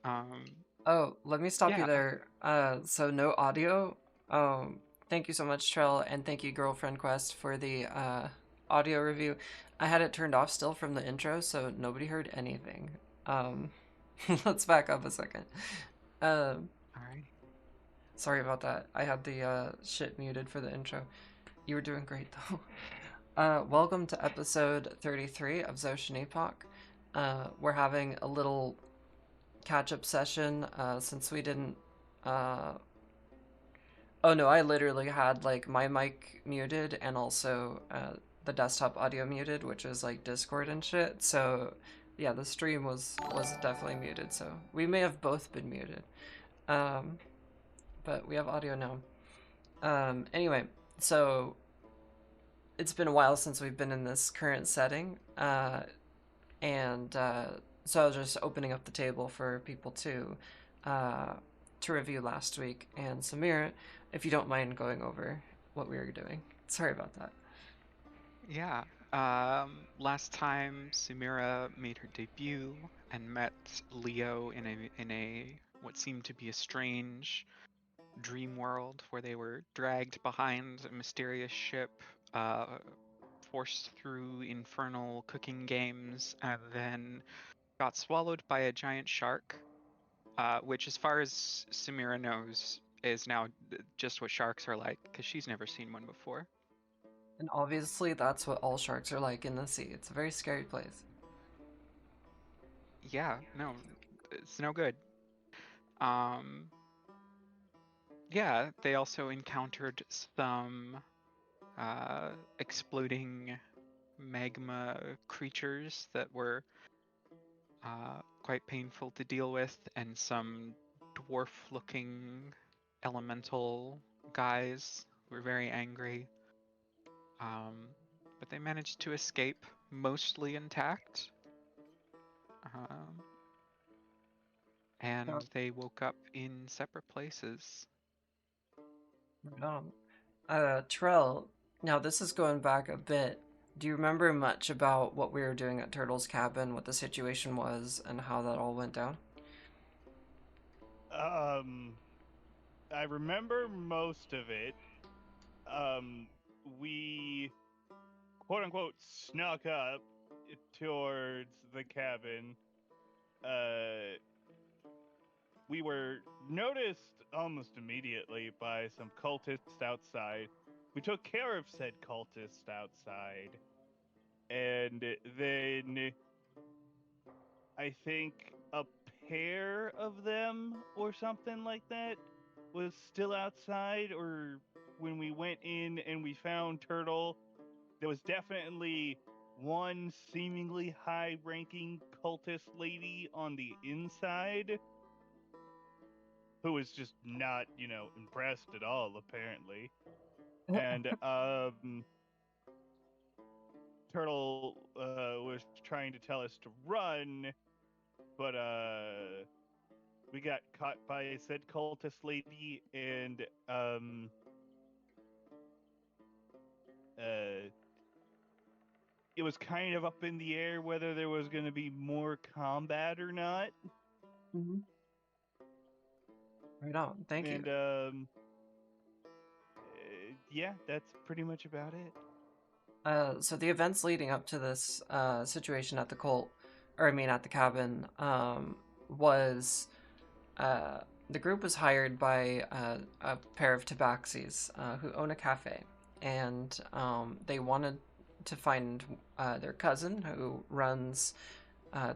Um, Oh, let me stop you yeah, there. So no audio. Um, Thank you so much, Trell, and thank you, Girlfriend Quest, for the audio review. I had it turned off still from the intro, so nobody heard anything. Um, let's back up a second. Um, all right. Sorry about that. I had the shit muted for the intro. You were doing great though. Welcome to episode 33 of Zotian Epoch. We're having a little catch-up session since we didn't uh, oh no, I literally had like my mic muted and also the desktop audio muted, which is like Discord and shit. So yeah, the stream was definitely muted. So we may have both been muted, um, but we have audio now. Anyway, so it's been a while since we've been in this current setting, and so I was just opening up the table for people uh, to review last week. And Samir, if you don't mind going over what we were doing, sorry about that. Yeah. Last time Sumira made her debut and met Leo in a what seemed to be a strange dream world where they were dragged behind a mysterious ship, uh, forced through infernal cooking games, and then got swallowed by a giant shark, which, as far as Samira knows, is now just what sharks are like because she's never seen one before. And obviously, that's what all sharks are like in the sea. It's a very scary place. Yeah, no, it's no good. Um, yeah, they also encountered some exploding magma creatures that were quite painful to deal with, and some dwarf-looking elemental guys who were very angry. But they managed to escape mostly intact. Um, Yeah, and they woke up in separate places. right on. Trell, now this is going back a bit. Do you remember much about what we were doing at Turtle's cabin, what the situation was, and how that all went down? Um, I remember most of it. Um, we quote unquote snuck up towards the cabin. Uh, we were noticed almost immediately by some cultists outside. We took care of said cultists outside, and then I think a pair of them or something like that was still outside, or when we went in and we found Turtle, there was definitely one seemingly high ranking cultist lady on the inside who was just not, impressed at all, apparently. And Turtle was trying to tell us to run, but we got caught by said cultist lady, and uh, it was kind of up in the air whether there was going to be more combat or not. Mm-hmm. Right on. Thank you. And yeah, that's pretty much about it. So the events leading up to this situation at the cult, or I mean at the cabin, was uh, the group was hired by a pair of tabaxis who own a cafe, and they wanted to find their cousin who runs.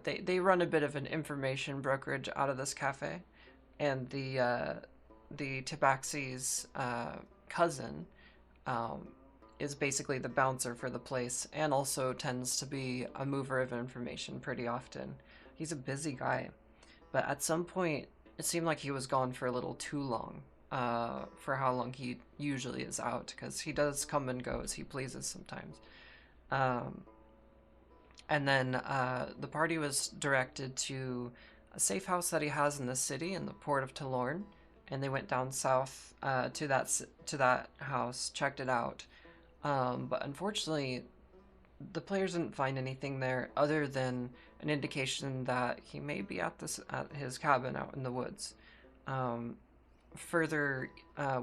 They run a bit of an information brokerage out of this cafe, and the tabaxi's cousin um, is basically the bouncer for the place and also tends to be a mover of information pretty often. He's a busy guy, but at some point, it seemed like he was gone for a little too long for how long he usually is out, because he does come and go as he pleases sometimes. Um, and then the party was directed to a safe house that he has in the city in the port of Talorn, and they went down south to that house, checked it out, but unfortunately, the players didn't find anything there other than an indication that he may be at his cabin out in the woods, further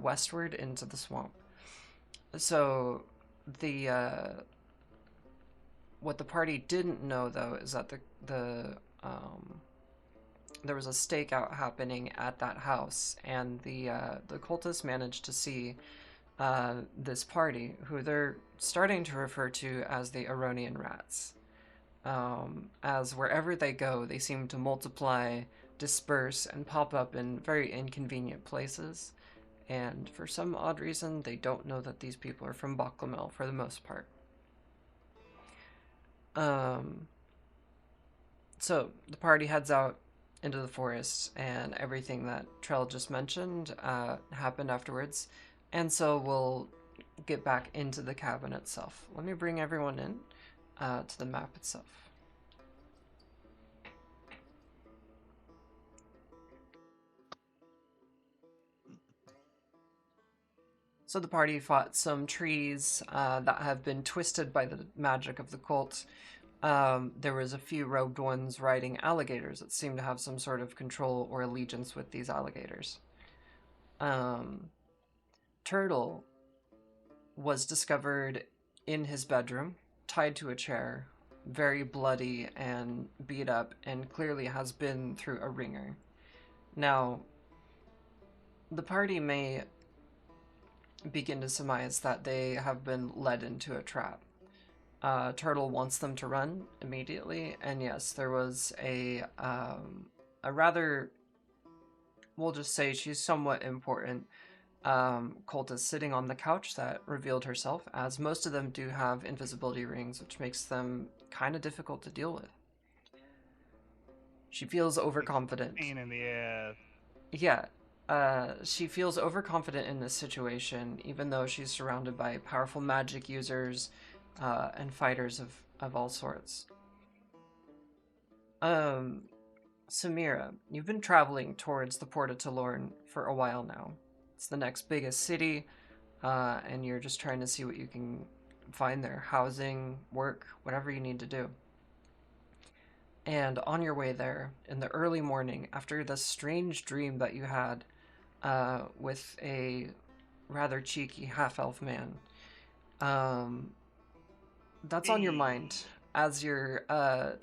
westward into the swamp. So the what the party didn't know, though, is that there was a stakeout happening at that house, and the cultists managed to see this party, who they're starting to refer to as the Aronian Rats. As wherever they go, they seem to multiply, disperse, and pop up in very inconvenient places. And for some odd reason, they don't know that these people are from Boklamel for the most part. So the party heads out into the forest, and everything that Trell just mentioned happened afterwards. And so we'll get back into the cabin itself. Let me bring everyone in to the map itself. So the party fought some trees that have been twisted by the magic of the cult. There was a few robed ones riding alligators that seemed to have some sort of control or allegiance with these alligators. Turtle was discovered in his bedroom, tied to a chair, very bloody and beat up, and clearly has been through a ringer. Now, the party may begin to surmise that they have been led into a trap. Turtle wants them to run immediately, and yes, there was a rather, we'll just say she's somewhat important cultist sitting on the couch that revealed herself, as most of them do have invisibility rings, which makes them kind of difficult to deal with. She feels overconfident. Pain in the ass. Yeah, she feels overconfident in this situation, even though she's surrounded by powerful magic users and fighters of all sorts. Samira, you've been traveling towards the Port of Talorn for a while now. It's the next biggest city, and you're just trying to see what you can find there. Housing, work, whatever you need to do. And on your way there, in the early morning, after the strange dream that you had with a rather cheeky half-elf man, that's on your mind as you're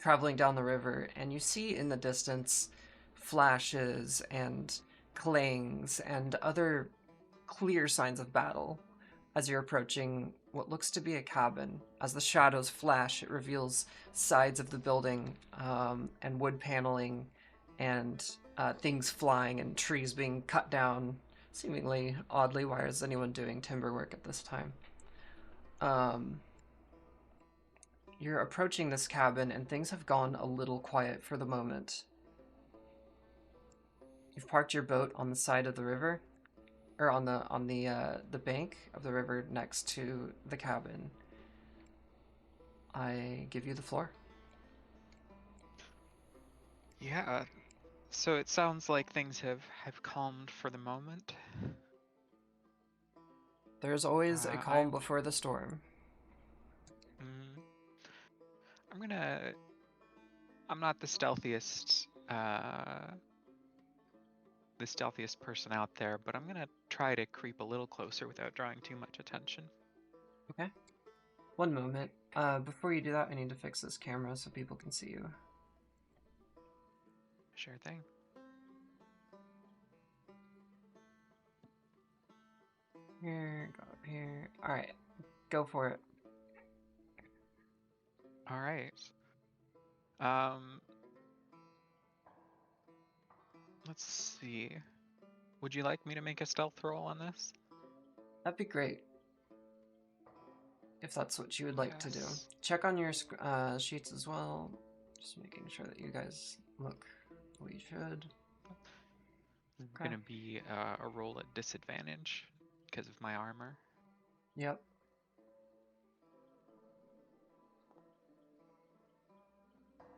traveling down the river, and you see in the distance flashes and clangs and other clear signs of battle as you're approaching what looks to be a cabin. As the shadows flash, it reveals sides of the building and wood paneling and things flying and trees being cut down, seemingly oddly. Why is anyone doing timber work at this time? You're approaching this cabin, and things have gone a little quiet for the moment. You've parked your boat on the side of the river, or on the bank of the river next to the cabin. I give you the floor. Yeah. So it sounds like things have calmed for the moment. There's always a calm I'm before the storm. mm, I'm not the stealthiest person out there, but I'm gonna try to creep a little closer without drawing too much attention. Okay. One moment. Before you do that, I need to fix this camera so people can see you. Sure thing. Here, go up here. Alright, go for it. All right. Let's see. Would you like me to make a stealth roll on this? That'd be great. If that's what you would like to do. Yes. Check on your sheets as well. Just making sure that you guys look what you should. It's Okay. gonna be a roll at disadvantage because of my armor. Yep.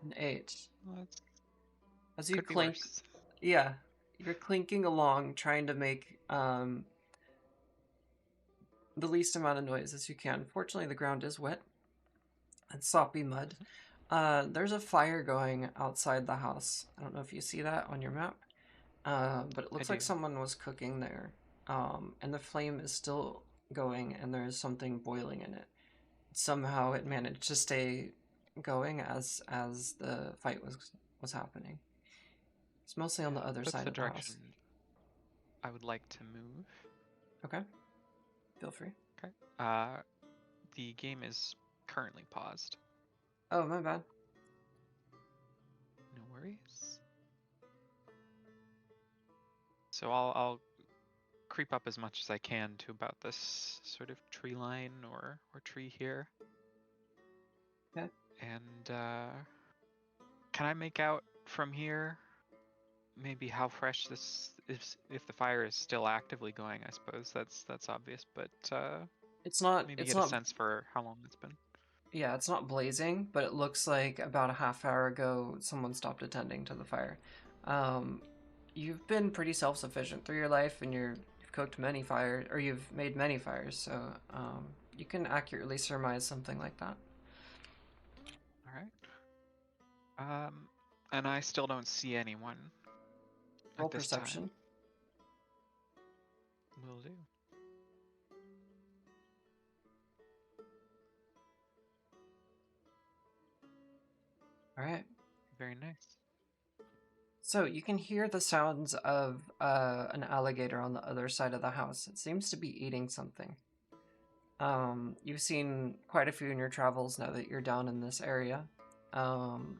An 8. That's As you could be clink, worse. yeah, you're clinking along, trying to make the least amount of noise as you can. Fortunately, the ground is wet and soppy mud. There's a fire going outside the house. I don't know if you see that on your map, but it I looks like do. someone was cooking there. And the flame is still going, and there is something boiling in it. Somehow it managed to stay going as the fight was happening. It's mostly on the other That's side the of the house. direction I would like to move. Okay, feel free. Okay. The game is currently paused. Oh, my bad. No worries. So I'll creep up as much as I can to about this sort of tree line or tree here. Okay. And can I make out from here maybe how fresh this is, if the fire is still actively going? I suppose that's obvious, but It's not. maybe It's get a not. sense for how long it's been. Yeah, it's not blazing, but it looks like about a half hour ago someone stopped attending to the fire. Um, you've been pretty self-sufficient through your life, and you've cooked many fires, or you've made many fires, so you can accurately surmise something like that. All right. And I still don't see anyone Roll at this time. perception. Will do. All right. Very nice. So you can hear the sounds of an alligator on the other side of the house. It seems to be eating something. You've seen quite a few in your travels now that you're down in this area. And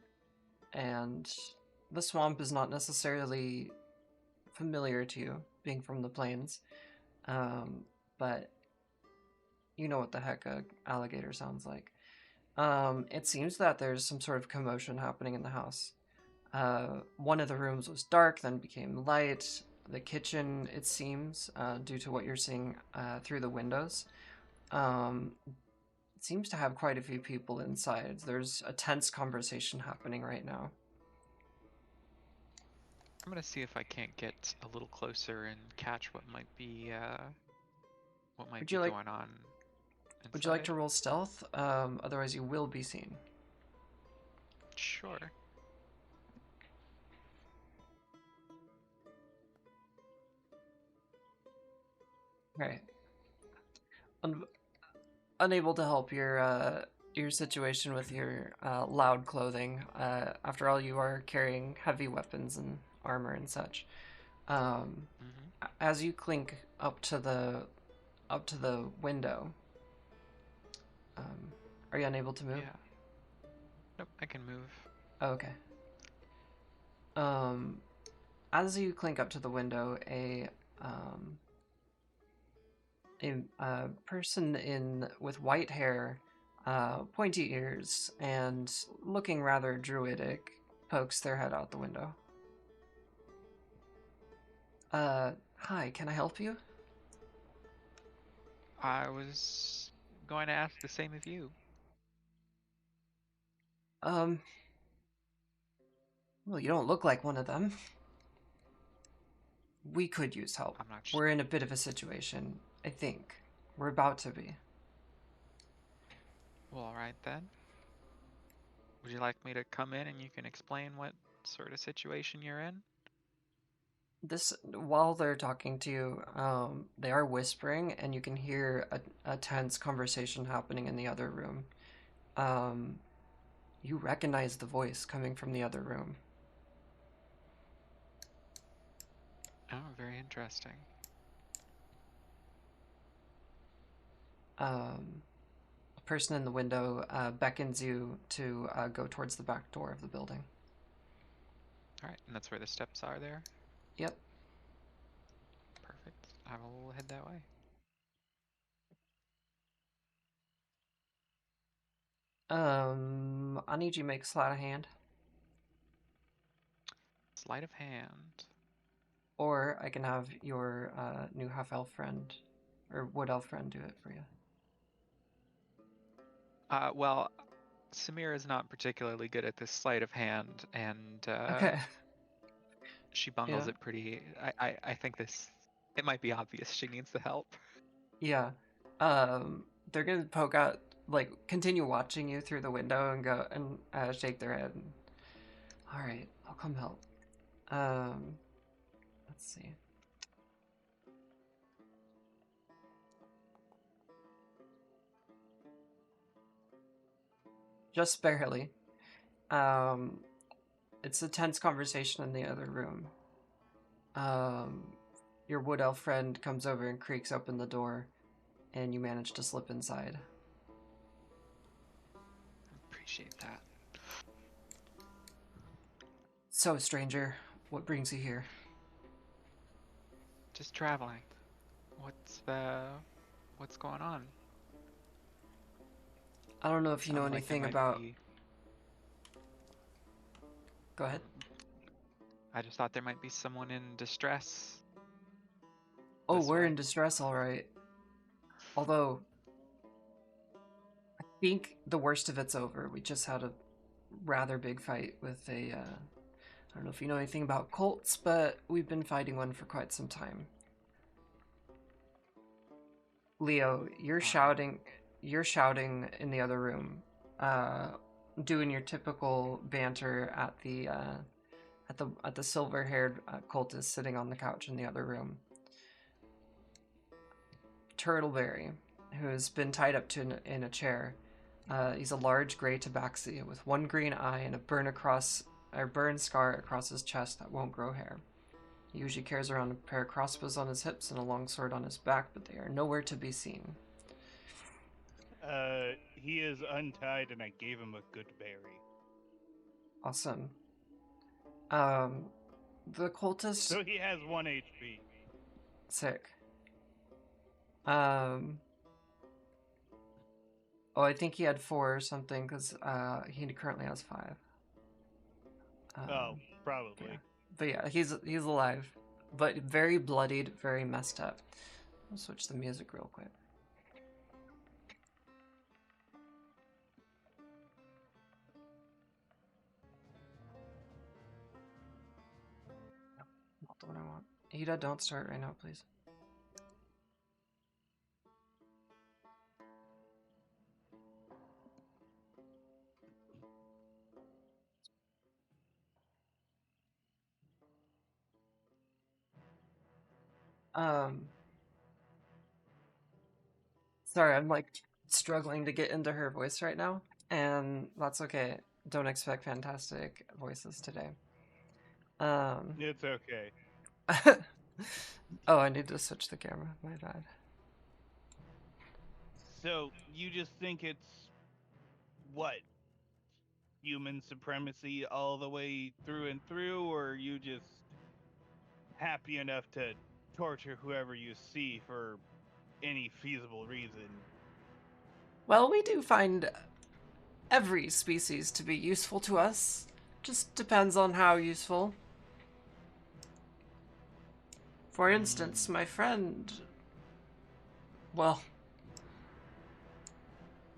the swamp is not necessarily familiar to you, being from the plains. But you know what the heck a alligator sounds like. It seems that there's some sort of commotion happening in the house. One of the rooms was dark, then became light. The kitchen, it seems, due to what you're seeing through the windows, it seems to have quite a few people inside. There's a tense conversation happening right now. I'm gonna see if I can't get a little closer and catch what might be Would you like going on Would you like inside. to roll stealth? Otherwise, you will be seen. Sure. Right. Unable to help your situation with your loud clothing. After all, you are carrying heavy weapons and armor and such. As you clink up to the window, are you unable to move? Yeah. Nope, I can move. Oh, okay. As you clink up to the window, a person with white hair, pointy ears, and looking rather druidic pokes their head out the window. Hi, can I help you? I was going to ask the same of you. Well, you don't look like one of them. We could use help. I'm not We're in a bit of a situation, I think. We're about to be. Well, all right then. Would you like me to come in and you can explain what sort of situation you're in? While they're talking to you, they are whispering, and you can hear a tense conversation happening in the other room. You recognize the voice coming from the other room. Oh, very interesting. A person in the window beckons you to go towards the back door of the building. All right, and that's where the steps are there? Yep. Perfect. I will head that way. I need you to make sleight of hand. Sleight of hand. Or I can have your new half-elf friend, or wood-elf friend do it for you. Well, Samira is not particularly good at this sleight of hand, and Okay. she bungles Yeah. it pretty. I think it might be obvious she needs the help. Yeah. They're gonna poke out like continue watching you through the window and go and shake their head. All right, I'll come help. Let's see. Just barely. It's a tense conversation in the other room. Your wood elf friend comes over and creaks open the door, and you manage to slip inside. Appreciate that. So, stranger, what brings you here? Just traveling. What's going on? I don't know if you know Sounded like there anything might about. be. Go ahead. I just thought there might be someone in distress. Oh, This we're way. in distress, all right. Although, I think the worst of it's over. We just had a rather big fight with a. I don't know if you know anything about cults, but we've been fighting one for quite some time. Leo, you're shouting. You're shouting in the other room, doing your typical banter at the silver-haired cultist sitting on the couch in the other room. Turtleberry, who's been tied up in a chair. He's a large gray tabaxi with one green eye and a burn scar across his chest that won't grow hair. He usually carries around a pair of crossbows on his hips and a long sword on his back, but they are nowhere to be seen. He is untied, and I gave him a good berry. Awesome. The cultist. So he has 1 HP. Sick. Oh, I think he had 4 or something because he currently has 5. Probably. But yeah, he's alive, but very bloodied, very messed up. I'll switch the music real quick. No, not the one I want. Ada, don't start right now, please. Sorry, I'm like struggling to get into her voice right now, and that's okay. Don't expect fantastic voices today. It's okay. Oh, I need to switch the camera. My bad. So you just think it's what? Human supremacy all the way through and through, or are you just happy enough to torture whoever you see for any feasible reason? Well, we do find every species to be useful to us. Just depends on how useful. For instance, my friend. Well,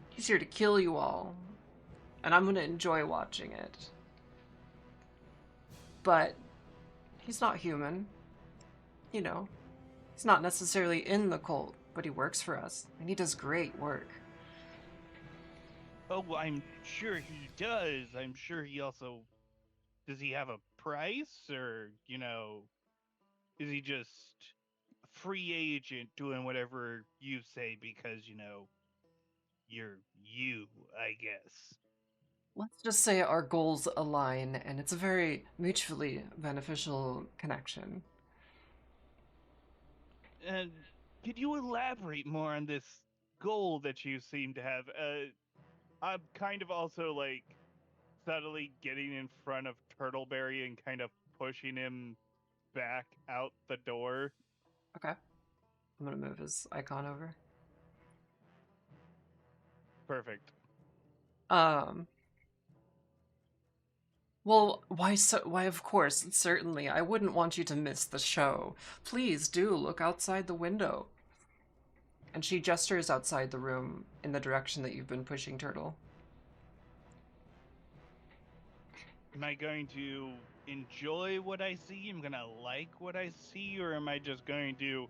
he's here to kill you all. And I'm gonna enjoy watching it. But he's not human. You know, he's not necessarily in the cult, but he works for us. And he does great work. Oh, I'm sure he does. I'm sure he also. Does he have a price, or, is he just a free agent doing whatever you say because, you're you, I guess? Let's just say our goals align, and it's a very mutually beneficial connection. And could you elaborate more on this goal that you seem to have? I'm kind of also like subtly getting in front of Turtleberry and kind of pushing him back out the door. Okay. I'm gonna move his icon over. Perfect. Well, why of course, certainly. I wouldn't want you to miss the show. Please do look outside the window. And she gestures outside the room in the direction that you've been pushing Turtle. Am I going to enjoy what I see? Am I gonna like what I see, or am I just going to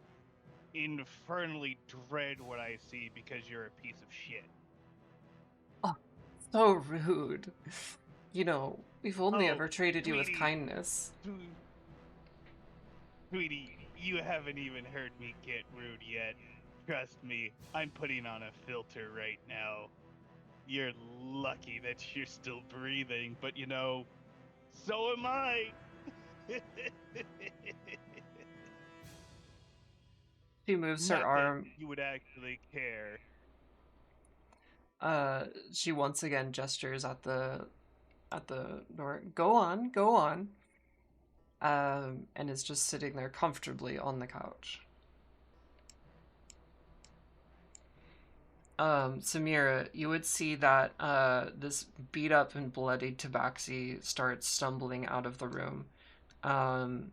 infernally dread what I see because you're a piece of shit? So rude. You know, we've only Oh, ever treated you with sweetie, kindness. sweetie, you haven't even heard me get rude yet. Trust me, I'm putting on a filter right now. You're lucky that you're still breathing, but you know, so am I. She moves her Not that arm. you would actually care. She once again gestures at the door. Go on, go on. And is just sitting there comfortably on the couch. Samira, you would see that this beat up and bloodied tabaxi starts stumbling out of the room. Um,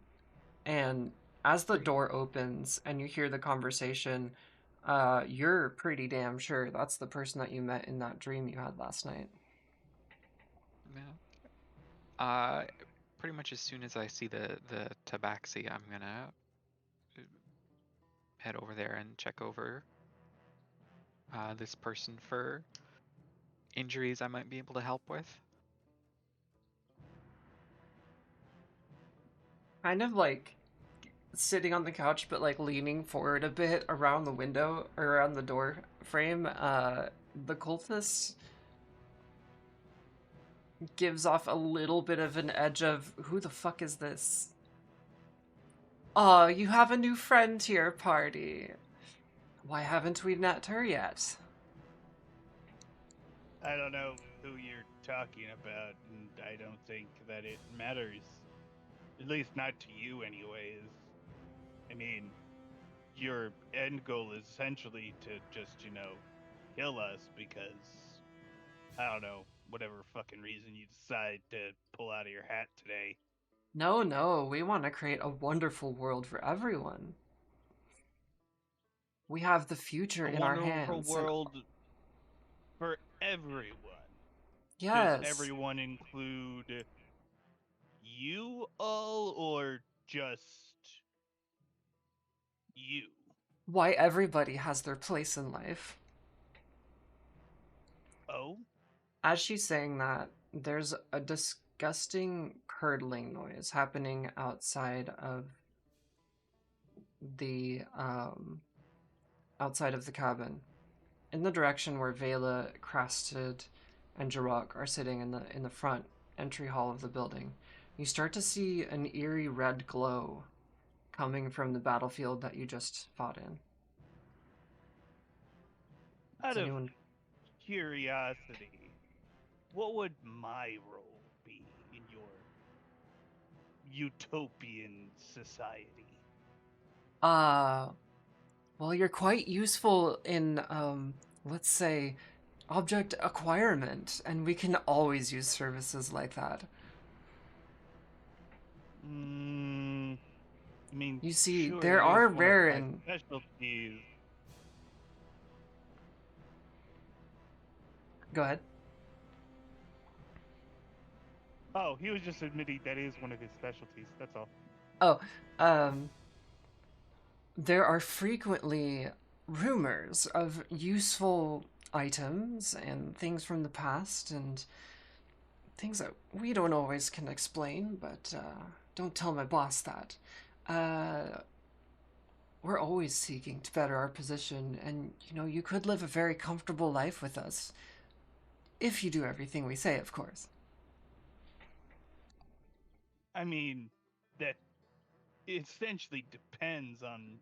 and as the door opens and you hear the conversation, you're pretty damn sure that's the person that you met in that dream you had last night. Yeah. Pretty much as soon as I see the tabaxi, I'm gonna head over there and check over this person for injuries I might be able to help with. Kind of like sitting on the couch, but like leaning forward a bit around the window or around the door frame. The cultist gives off a little bit of an edge of who the fuck is this? Oh, you have a new friend to your party. Why haven't we met her yet? I don't know who you're talking about, and I don't think that it matters. At least not to you, anyways. I mean, your end goal is essentially to just, kill us because, I don't know, whatever fucking reason you decide to pull out of your hat today. No, no, we want to create a wonderful world for everyone. We have the future A in our wonderful hands, and world for everyone. Does yes, everyone include you all or just you? why everybody has their place in life. Oh? As she's saying that, there's a disgusting curdling noise happening the um outside of the cabin, in the direction where Vela, Crested, and Jarok are sitting in the front entry hall of the building. You start to see an eerie red glow coming from the battlefield that you just fought in. Does Out of anyone? curiosity, what would my role be in your utopian society? Uh, well, you're quite useful in let's say object acquirement, and we can always use services like that. Mm, I mean, You see, sure, there that is are one of rare my and specialties. go ahead. Oh, he was just admitting that is one of his specialties. That's all. Oh, um, there are frequently rumors of useful items and things from the past and things that we don't always can explain, but don't tell my boss that. Uh, we're always seeking to better our position, and you could live a very comfortable life with us if you do everything we say, of course. I mean, that essentially depends on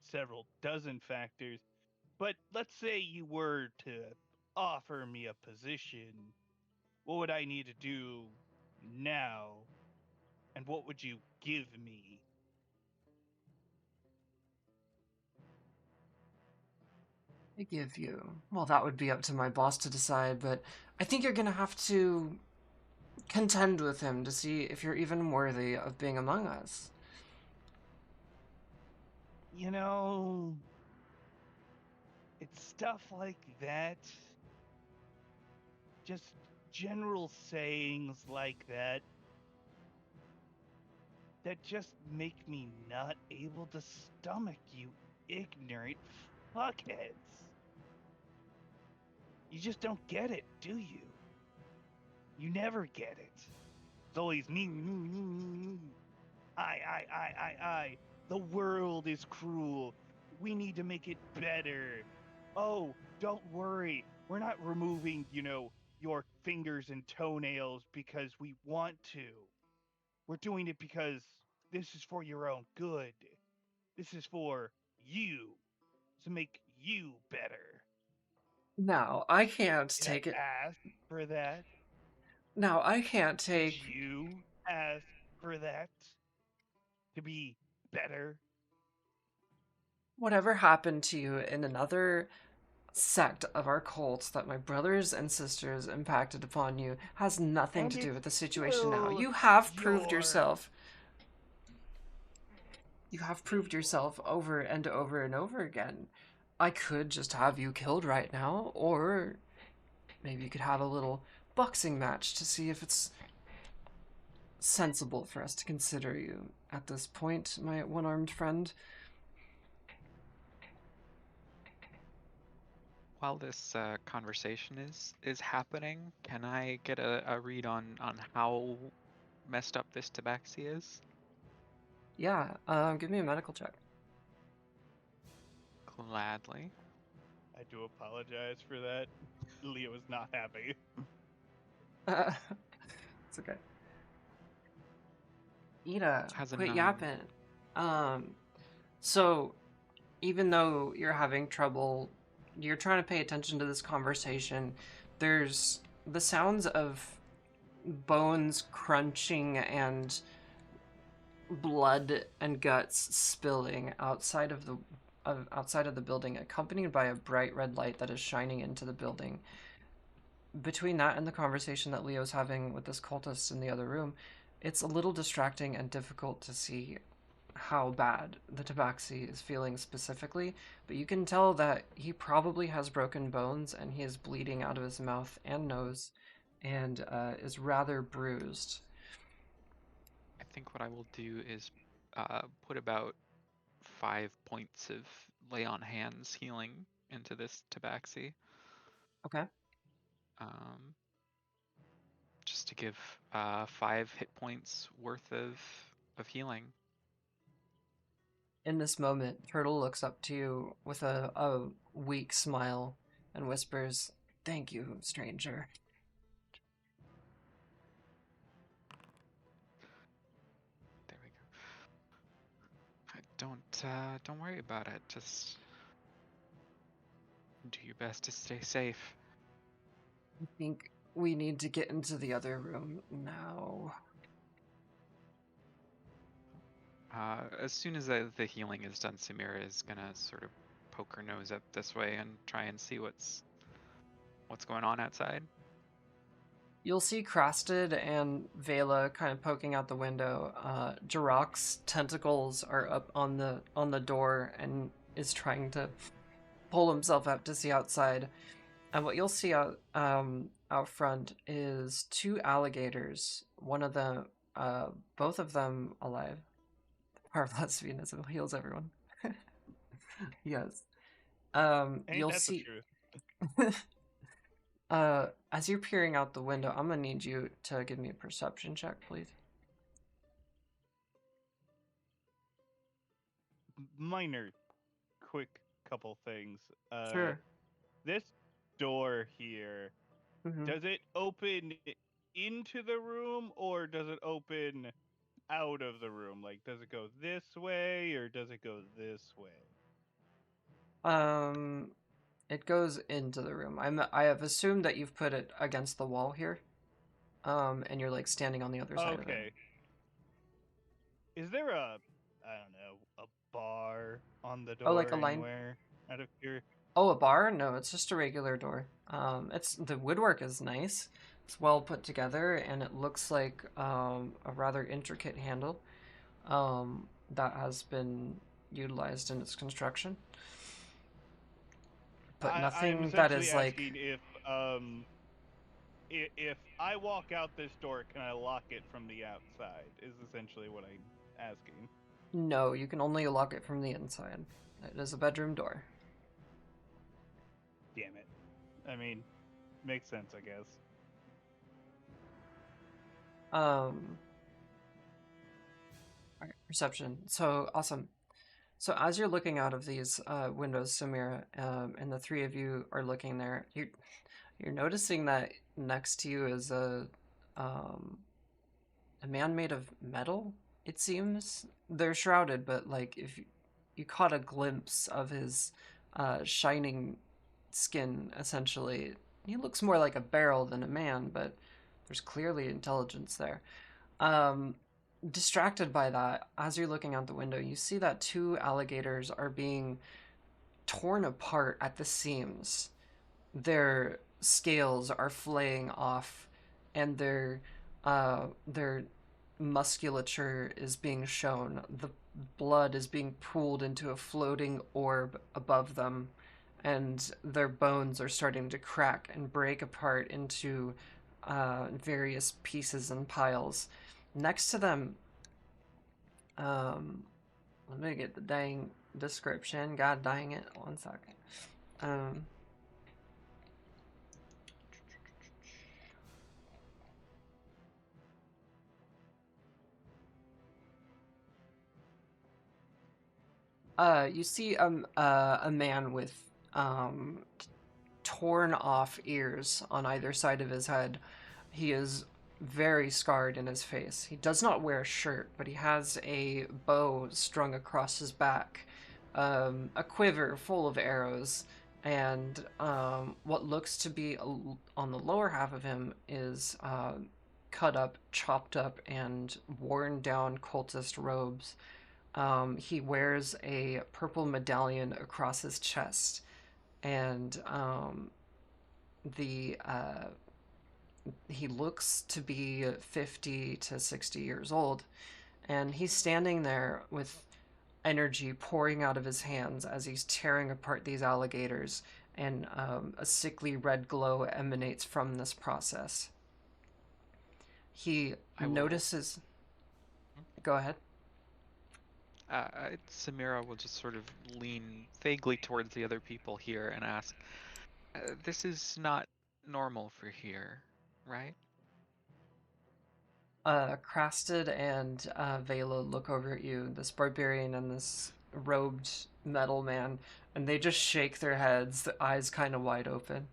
several dozen factors. But let's say you were to offer me a position, what would I need to do now? And what would you give me? I give you. Well, that would be up to my boss to decide, but I think you're gonna have to contend with him to see if you're even worthy of being among us. You know, it's stuff like that. Just general sayings like that that just make me not able to stomach you ignorant fuckheads. You just don't get it, do you? You never get it. It's always me, me, me, me, me. I. The world is cruel. We need to make it better. Oh, don't worry. We're not removing, your fingers and toenails because we want to. We're doing it because this is for your own good. This is for you to make you better. Now, I can't Did I take it. ask for that? Now, I can't Did take you ask for that? To be better? whatever happened to you in another sect of our cult that my brothers and sisters impacted upon you has nothing And to do it's with the situation now. still You have proved your. yourself. You have proved yourself over and over and over again. I could just have you killed right now, or maybe you could have a little boxing match to see if it's sensible for us to consider you at this point, my one-armed friend. While this conversation is happening, can I get a read on how messed up this tabaxi is? Yeah, give me a medical check. Gladly. I do apologize for that. Leo is not happy. It's okay. Ida, Has a quit 9. yapping. So even though you're having trouble, you're trying to pay attention to this conversation. There's the sounds of bones crunching and blood and guts spilling outside of the building, accompanied by a bright red light that is shining into the building. Between that and the conversation that Leo's having with this cultist in the other room, it's a little distracting and difficult to see how bad the tabaxi is feeling specifically, but you can tell that he probably has broken bones and he is bleeding out of his mouth and nose and is rather bruised. I think what I will do is put about 5 points of lay on hands healing into this tabaxi. Okay. Um, just to give 5 hit points worth of healing. In this moment, Turtle looks up to you with a weak smile and whispers, "Thank you, stranger." There we go. Don't worry about it. Just do your best to stay safe. I think we need to get into the other room now. As soon as the healing is done, Samira is gonna sort of poke her nose up this way and try and see what's going on outside. You'll see Crasted and Vela kind of poking out the window. Jirok's tentacles are up on the door and is trying to pull himself up to see outside. And what you'll see out front is 2 alligators. One of them, both of them alive. Parvlas Venus heals everyone. Yes. Ain't You'll that the see. truth? As you're peering out the window, I'm gonna need you to give me a perception check, please. Minor, quick couple things. Sure. This door here, Mm-hmm. does it open into the room or does it open out of the room? Like, does it go this way or does it go this way? It goes into the room. I have assumed that you've put it against the wall here. And you're like standing on the other side of it. Okay. Is there I don't know, a bar on the Oh, like door a line. anywhere? Out of here? Oh, a bar? No, it's just a regular door. It's the woodwork is nice. It's well put together, and it looks like a rather intricate handle that has been utilized in its construction. But I'm nothing that essentially is like, asking if I walk out this door, can I lock it from the outside? Is essentially what I'm asking. no, you can only lock it from the inside. It is a bedroom door. Damn it. I mean, makes sense, I guess. Alright, perception. So awesome. So as you're looking out of these windows, Samira, and the three of you are looking there, you're noticing that next to you is um, a man made of metal. It seems they're shrouded, but like if you caught a glimpse of his shining skin, essentially, he looks more like a barrel than a man, but there's clearly intelligence there. Um, Distracted by that, as you're looking out the window, you see that two alligators are being torn apart at the seams. Their scales are flaying off, and their musculature is being shown. The blood is being pooled into a floating orb above them, and their bones are starting to crack and break apart into various pieces and piles. Next to them, um, let me get the dang description. God dang it. 1 second. Um, you see a man with um, torn off ears on either side of his head. He is very scarred in his face. He does not wear a shirt, but he has a bow strung across his back, a quiver full of arrows, and what looks to be on the lower half of him is cut up, chopped up, and worn down cultist robes. He wears a purple medallion across his chest, and the he looks to be 50 to 60 years old, and he's standing there with energy pouring out of his hands as he's tearing apart these alligators, and a sickly red glow emanates from this process. He I will. notices. Go ahead. Samira will just sort of lean vaguely towards the other people here and ask, "This is not normal for here, right?" Crasted and Vela look over at you, this barbarian and this robed metal man, and they just shake their heads, the eyes kind of wide open.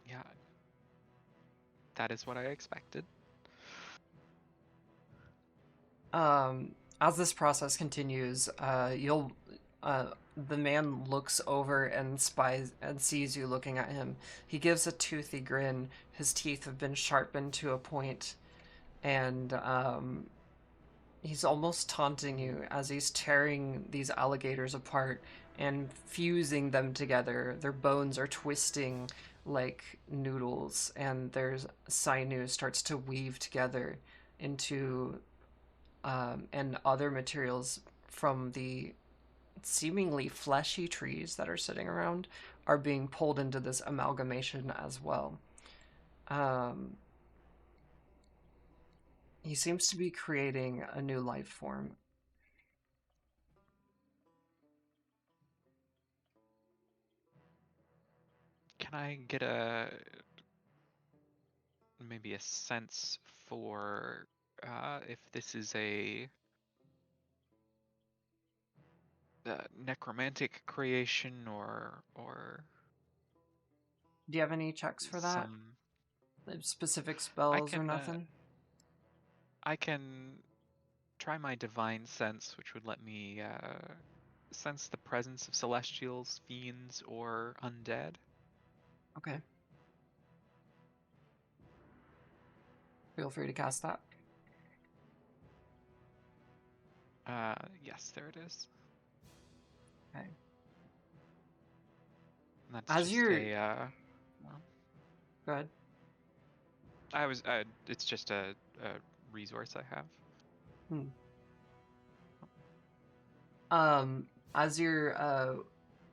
Yeah, that is what I expected. As this process continues, the man looks over and spies and sees you looking at him. He gives a toothy grin. His teeth have been sharpened to a point, and he's almost taunting you as he's tearing these alligators apart and fusing them together. Their bones are twisting like noodles, and their sinew starts to weave together into and other materials from the seemingly fleshy trees that are sitting around are being pulled into this amalgamation as well. Um, he seems to be creating a new life form. Can I get maybe a sense for if this is a necromantic creation or Do you have any checks for that? some? Like specific I spells or can nothing? I can try my divine sense, which would let me sense the presence of celestials, fiends, or undead. Okay. Feel free to cast that. Yes, there it is. Okay. And that's As just you're... a. Go ahead. It's just a resource I have. Hmm. As you're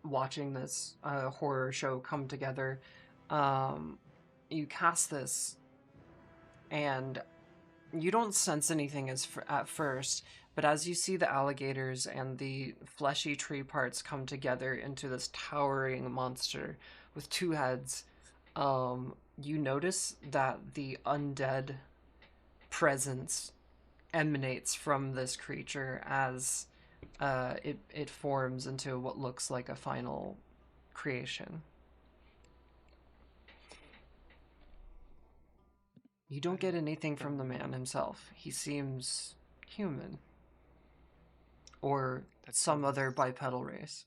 watching this horror show come together, you cast this, and you don't sense anything at first, But as you see the alligators and the fleshy tree parts come together into this towering monster with two heads, you notice that the undead presence emanates from this creature as it forms into what looks like a final creation. You don't get anything from the man himself. He seems human. Or That some seems. other bipedal race.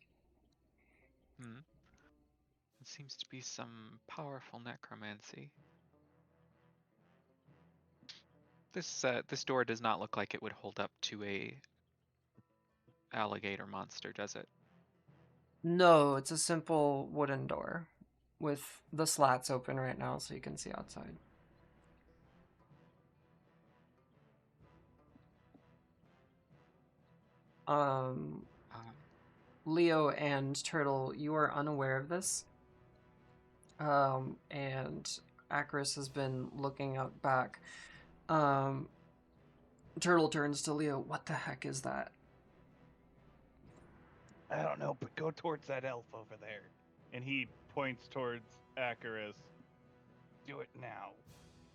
It seems to be some powerful necromancy. This door does not look like it would hold up to a alligator monster, does it? No, it's a simple wooden door with the slats open right now so you can see outside. Um, Um, Leo and Turtle, you are unaware of this. And Acris has been looking up back. Turtle turns to Leo. What the heck is that? I don't know, but go towards that elf over there. And he points towards Acarus. Do it now.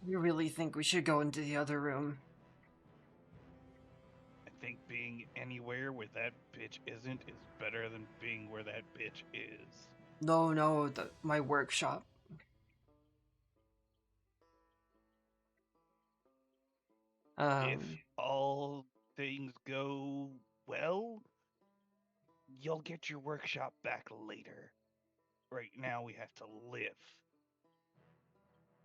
You really think we should go into the other room? I think being anywhere where that bitch isn't is better than being where that bitch is. No, my workshop. If all things go well, you'll get your workshop back later. Right now, we have to live.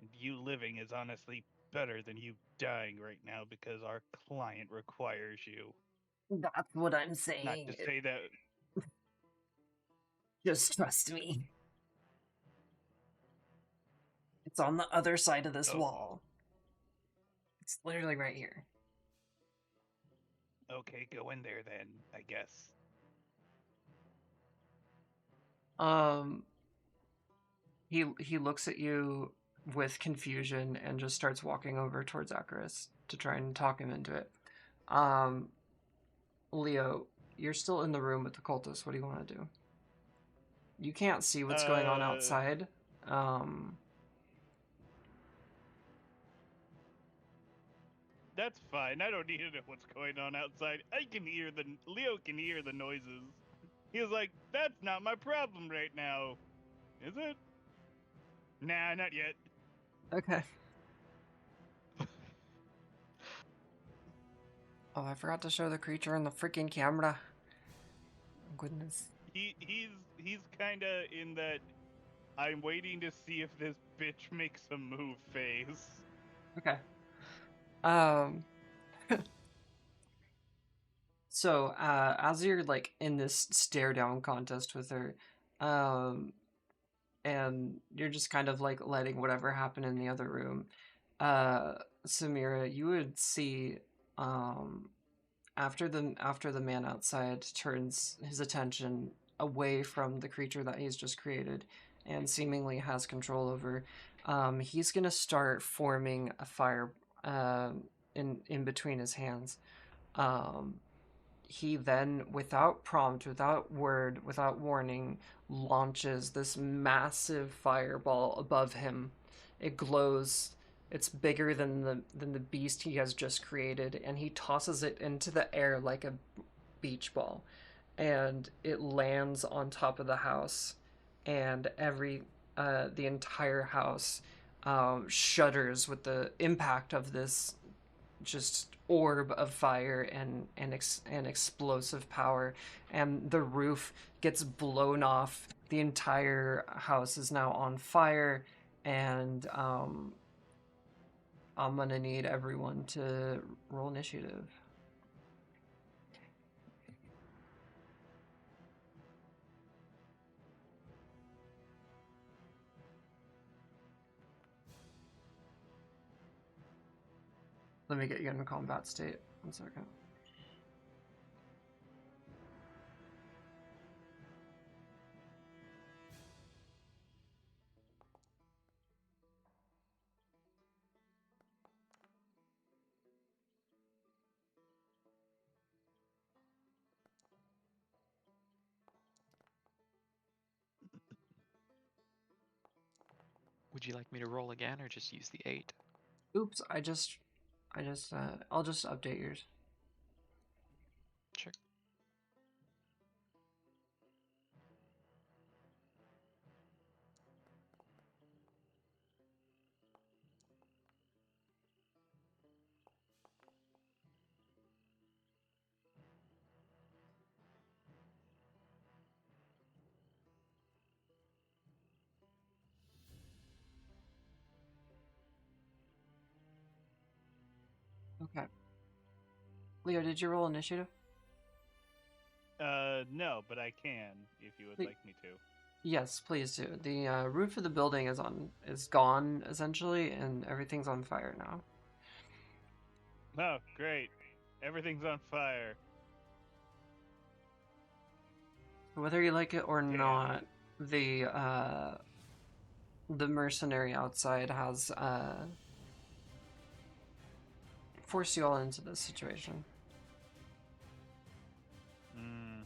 And you living is honestly better than you dying right now because our client requires you. That's what I'm Not saying. to say that. Just trust me. It's on the other side of this Oh, wall. It's literally right here. okay, go in there then, I guess. He looks at you with confusion and just starts walking over towards Acarus to try and talk him into it. Leo, you're still in the room with the cultists. What do you want to do? You can't see what's going on outside. That's fine. I don't need to know what's going on outside. Leo can hear the noises. He was like, that's not my problem right now. Is it? Nah, not yet. Okay. Oh, I forgot to show the creature in the freaking camera. Goodness. He's kinda in that I'm waiting to see if this bitch makes a move phase. Okay. So, as you're like in this stare down contest with her, and you're just kind of like letting whatever happen in the other room, Samira, you would see, after the man outside turns his attention away from the creature that he's just created and seemingly has control over, he's gonna start forming a fire, in between his hands. Um, he then, without prompt, without word, without warning, launches this massive fireball above him. It glows. It's bigger than the beast he has just created, and he tosses it into the air like a beach ball. And it lands on top of the house, and the entire house shudders with the impact of this just orb of fire and explosive power, and the roof gets blown off. The entire house is now on fire, and I'm gonna need everyone to roll initiative. Let me get you in a combat state. 1 second. Would you like me to roll again or just use the 8? Oops, I'll just update yours. Sure. Okay. Leo, did you roll initiative? No, but I can if you would Wait. like me to. Yes, please do. The roof of the building is gone essentially, and everything's on fire now. Oh, great! Everything's on fire. Whether you like it or Damn. not, the mercenary outside has forced you all into this situation. Mm.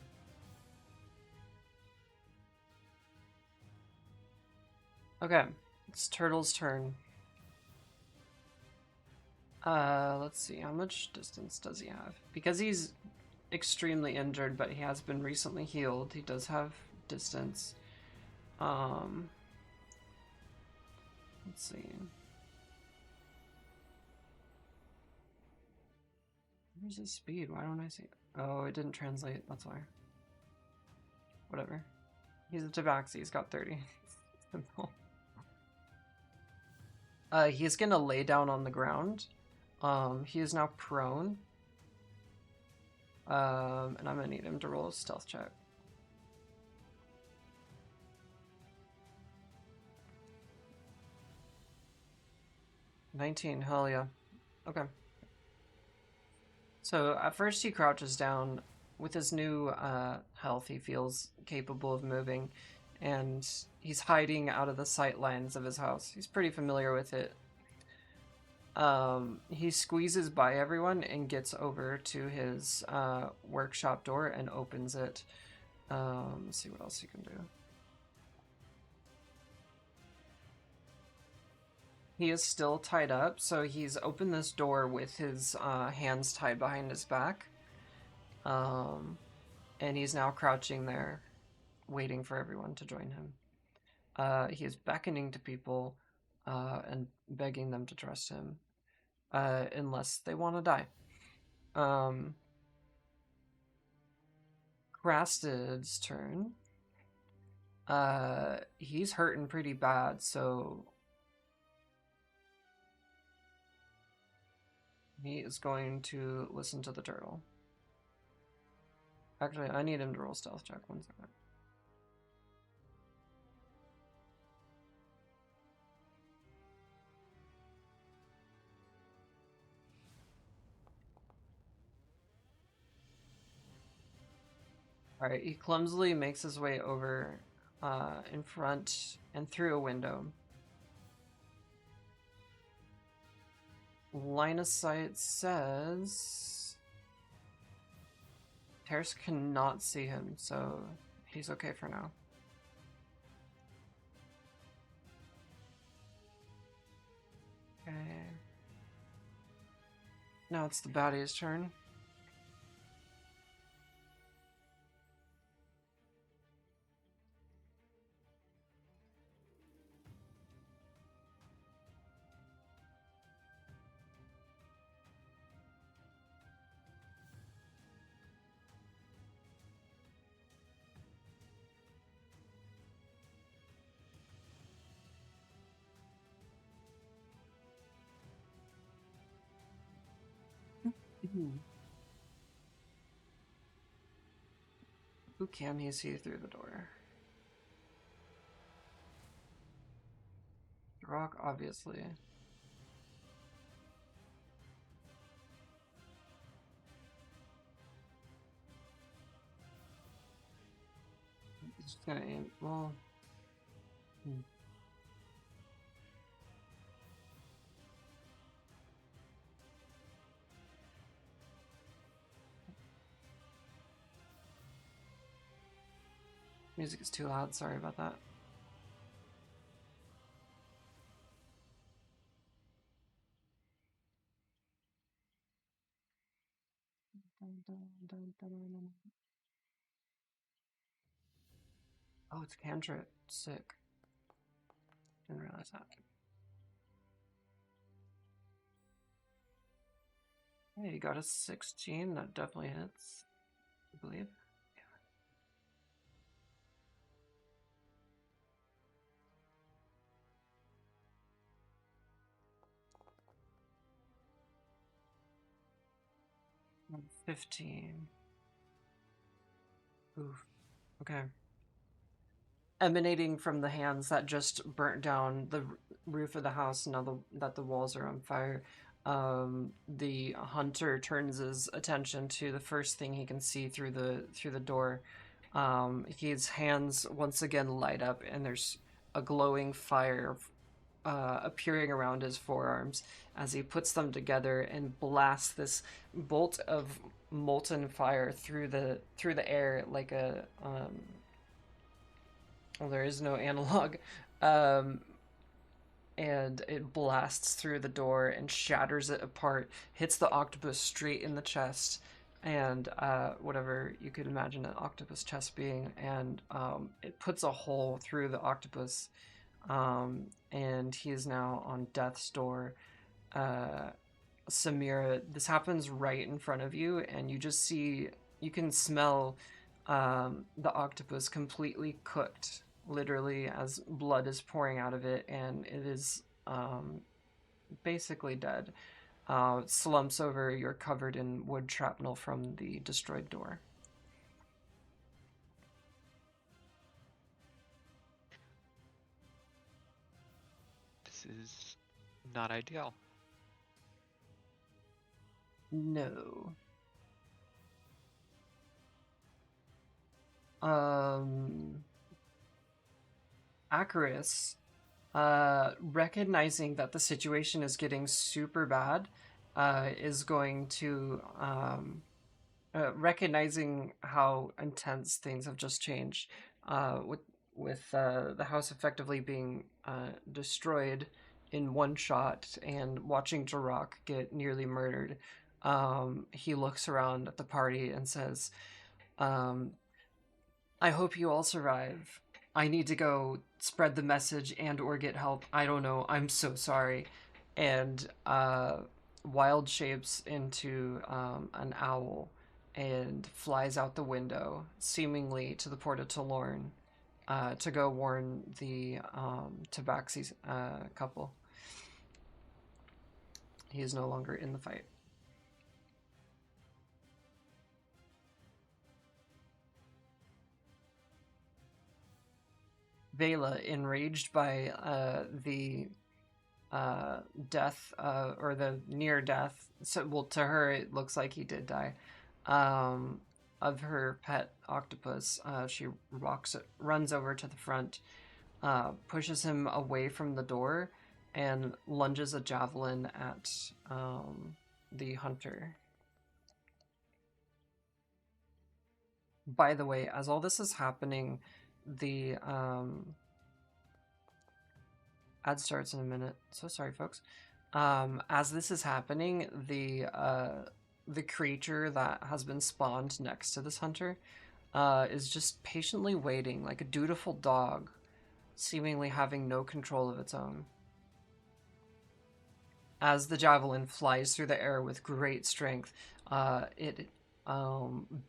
Okay, it's Turtle's turn. Let's see, how much distance does he have? Because he's extremely injured, but he has been recently healed, he does have distance. Let's see. Where's his speed? Why don't I see it? Oh, it didn't translate, that's why. Whatever. He's a tabaxi, he's got 30. He's gonna lay down on the ground. He is now prone. And I'm gonna need him to roll a stealth check. 19, hell yeah. Okay. So at first he crouches down. With his new health, he feels capable of moving, and he's hiding out of the sight lines of his house. He's pretty familiar with it. He squeezes by everyone and gets over to his workshop door and opens it. Let's see what else he can do. He is still tied up, so he's opened this door with his hands tied behind his back. And he's now crouching there, waiting for everyone to join him. He is beckoning to people and begging them to trust him, unless they want to die. Crasted's turn. He's hurting pretty bad, so he is going to listen to the turtle. Actually, I need him to roll stealth check. 1 second. Alright, he clumsily makes his way over in front and through a window. Line of sight says Terrace cannot see him, so he's okay for now. Okay. Now it's the baddie's turn. Who can he see through the door? Rock, obviously. He's just gonna aim. Well. Music is too loud, sorry about that. Oh, it's cantrip. Sick. Didn't realize that. Yeah, you got a 16. That definitely hits, I believe. Yeah. 15. Oof. Okay. Emanating from the hands that just burnt down the roof of the house, now that the walls are on fire, the hunter turns his attention to the first thing he can see through the door. His hands once again light up, and there's a glowing fire appearing around his forearms as he puts them together and blasts this bolt of molten fire through the air like a well, there is no analog. Um, and it blasts through the door and shatters it apart, hits the octopus straight in the chest, and whatever you could imagine an octopus chest being, and it puts a hole through the octopus, and he is now on death's door. Samira, this happens right in front of you, and you can smell the octopus completely cooked, literally, as blood is pouring out of it, and it is basically dead. Slumps over, you're covered in wood shrapnel from the destroyed door. This is not ideal. No. Acaris, recognizing that the situation is getting super bad, is going to recognizing how intense things have just changed, with the house effectively being destroyed in one shot, and watching Jirok get nearly murdered. He looks around at the party and says, "I hope you all survive. I need to go spread the message and or get help. I don't know. I'm so sorry." And wild shapes into an owl and flies out the window, seemingly to the port of Talorn, to go warn the Tabaxi couple. He is no longer in the fight. Vela, enraged by the death, or the near death, so well, to her it looks like he did die, of her pet octopus, she runs over to the front, pushes him away from the door, and lunges a javelin at the hunter. By the way, as all this is happening, the ad starts in a minute. So sorry, folks. As this is happening, the creature that has been spawned next to this hunter is just patiently waiting, like a dutiful dog, seemingly having no control of its own. As the javelin flies through the air with great strength, it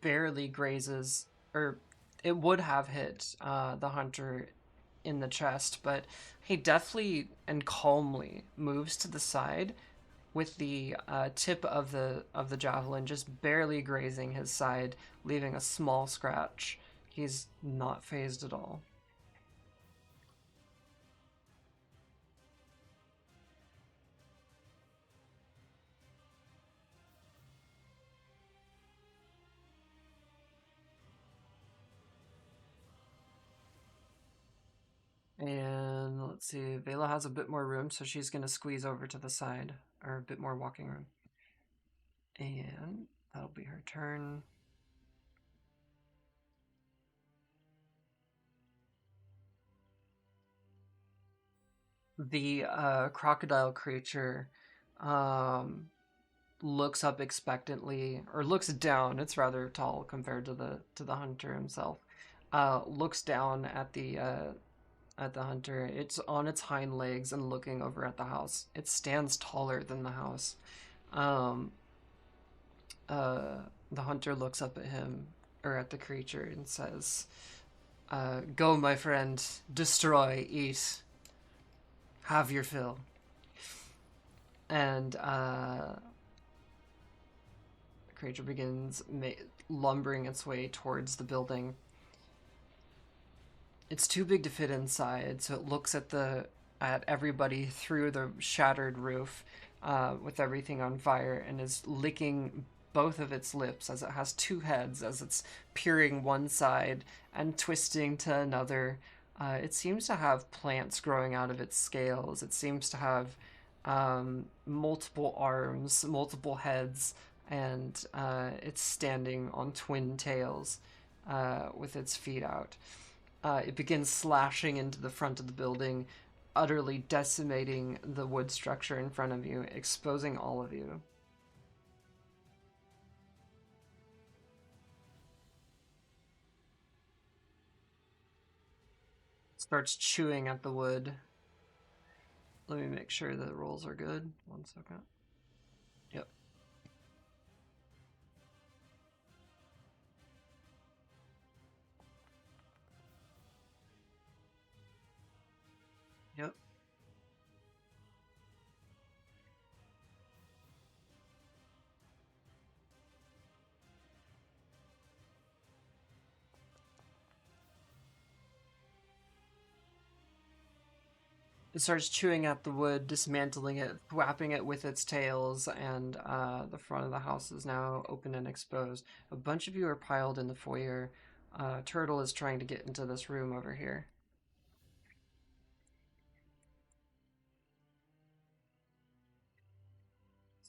barely grazes, or it would have hit the hunter in the chest, but he deftly and calmly moves to the side, with the tip of the javelin just barely grazing his side, leaving a small scratch. He's not phased at all. And let's see, Vela has a bit more room, so she's going to squeeze over to the side, or a bit more walking room. And that'll be her turn. The crocodile creature looks up expectantly, or looks down. It's rather tall compared to the hunter himself. Looks down at the hunter. It's on its hind legs and looking over at the house. It stands taller than the house. Um, the hunter looks up at him, or at the creature, and says, "Go, my friend. Destroy. Eat. Have your fill." And the creature begins lumbering its way towards the building. It's too big to fit inside, so it looks at everybody through the shattered roof, with everything on fire, and is licking both of its lips as it has two heads, as it's peering one side and twisting to another. It seems to have plants growing out of its scales. It seems to have multiple arms, multiple heads, and it's standing on twin tails, with its feet out. It begins slashing into the front of the building, utterly decimating the wood structure in front of you, exposing all of you. Starts chewing at the wood. Let me make sure the rolls are good. 1 second. Yep. Yep. It starts chewing at the wood, dismantling it, whapping it with its tails, and the front of the house is now open and exposed. A bunch of you are piled in the foyer. Turtle is trying to get into this room over here.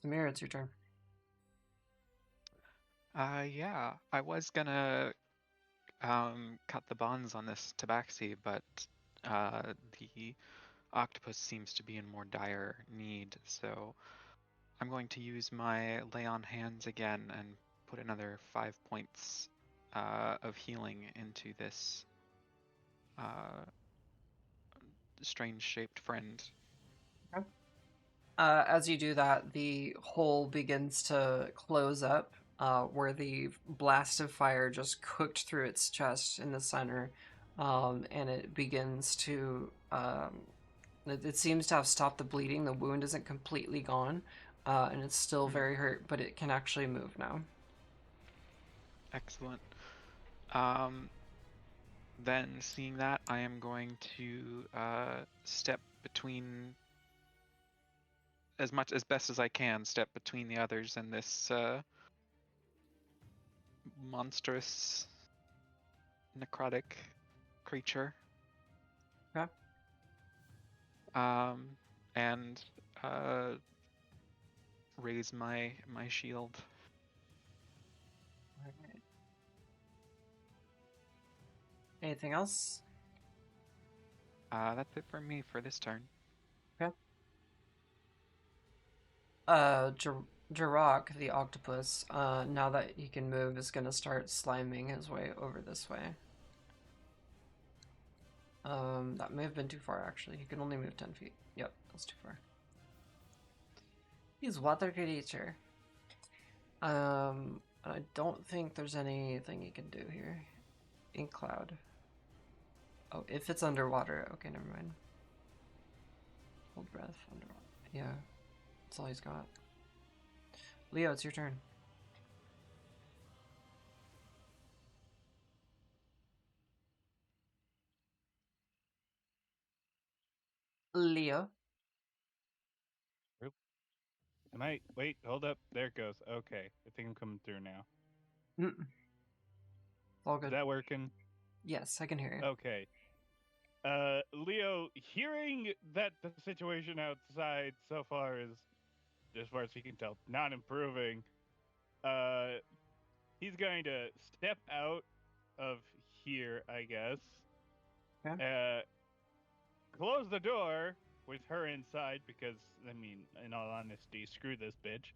Samira, it's your turn. Yeah, I was gonna cut the bonds on this tabaxi, but the octopus seems to be in more dire need, so I'm going to use my lay on hands again and put another 5 points of healing into this strange shaped friend. Okay. As you do that, the hole begins to close up, where the blast of fire just cooked through its chest in the center, and it begins to. It seems to have stopped the bleeding. The wound isn't completely gone, and it's still very hurt, but it can actually move now. Excellent. Then seeing that, I am going to step between as best as I can, step between the others and this monstrous necrotic creature. Okay. And raise my shield. Alright. Anything else? That's it for me for this turn. Okay. Jirok, the octopus, now that he can move, is gonna start sliming his way over this way. That may have been too far, actually. He can only move 10 feet. Yep, that's too far. He's water creature. I don't think there's anything he can do here. Ink cloud. Oh, if it's underwater. Okay, never mind. Hold breath, underwater. Yeah, that's all he's got. Leo, it's your turn. Leo. Am I? Wait, hold up. There it goes. Okay, I think I'm coming through now. Mm-mm. All good. Is that working? Yes, I can hear you. Okay. Leo, hearing that the situation outside so far is, as far as he can tell, not improving, he's going to step out of here, I guess. Okay. Close the door with her inside because, I mean, in all honesty, screw this bitch.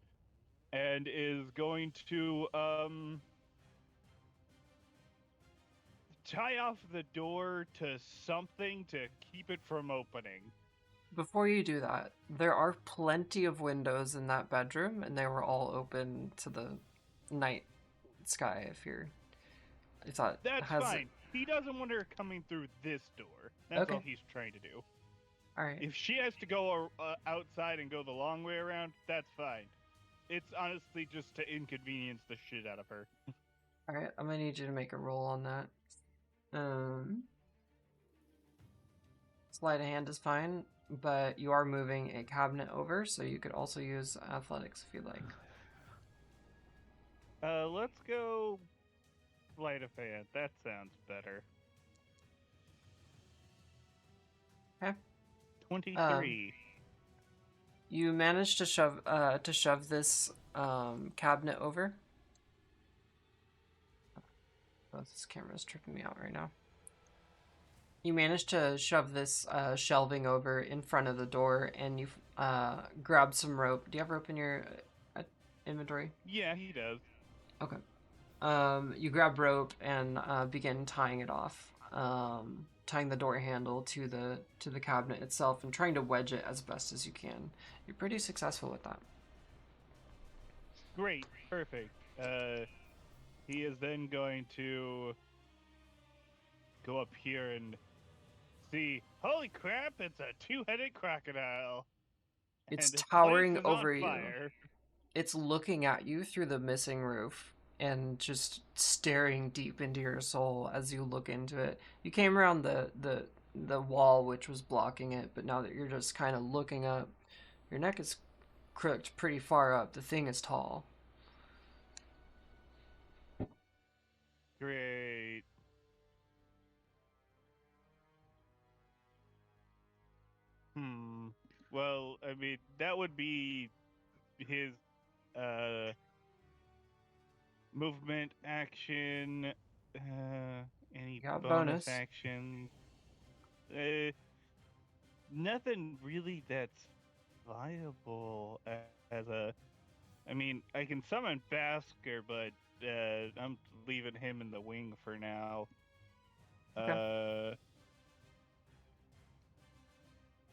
and is going to tie off the door to something to keep it from opening. Before you do that, there are plenty of windows in that bedroom, and they were all open to the night sky. If that That's has fine. He doesn't want her coming through this door. That's Okay. all he's trying to do. All right. If she has to go outside and go the long way around, that's fine. It's honestly just to inconvenience the shit out of her. All right. I'm gonna need you to make a roll on that. Sleight of hand is fine, but you are moving a cabinet over, so you could also use athletics if you like. Let's go sleight of hand. That sounds better. Okay. 23. You managed to shove this cabinet over. Oh, this camera's tripping me out right now. You managed to shove this shelving over in front of the door, and you grab some rope. Do you have rope in your inventory? Yeah, he does. Okay. You grab rope and begin tying it off, tying the door handle to the cabinet itself, and trying to wedge it as best as you can. You're pretty successful with that. Great. Perfect. He is then going to go up here and see. Holy crap! It's a two-headed crocodile. It's And this towering place is over on you. fire. It's looking at you through the missing roof and just staring deep into your soul as you look into it. You came around the wall which was blocking it, but now that you're just kind of looking up, your neck is crooked pretty far up. The thing is tall. Great. Well, I mean, that would be his movement action. Any Got bonus bonus. actions? Nothing really that's viable as a. I mean, I can summon Basker, but I'm leaving him in the wing for now. Okay.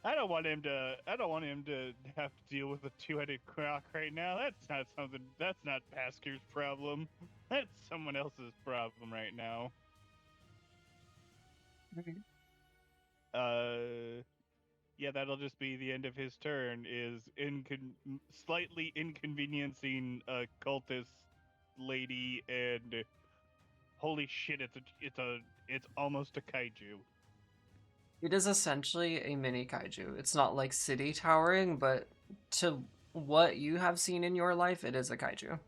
I don't want him to. I don't want him to have to deal with a two-headed croc right now. That's not something. That's not Basker's problem. That's someone else's problem right now. Okay. Yeah, that'll just be the end of his turn. Is slightly inconveniencing a cultist lady, and holy shit, it's almost a kaiju. It is essentially a mini kaiju. It's not like city towering, but to what you have seen in your life, it is a kaiju.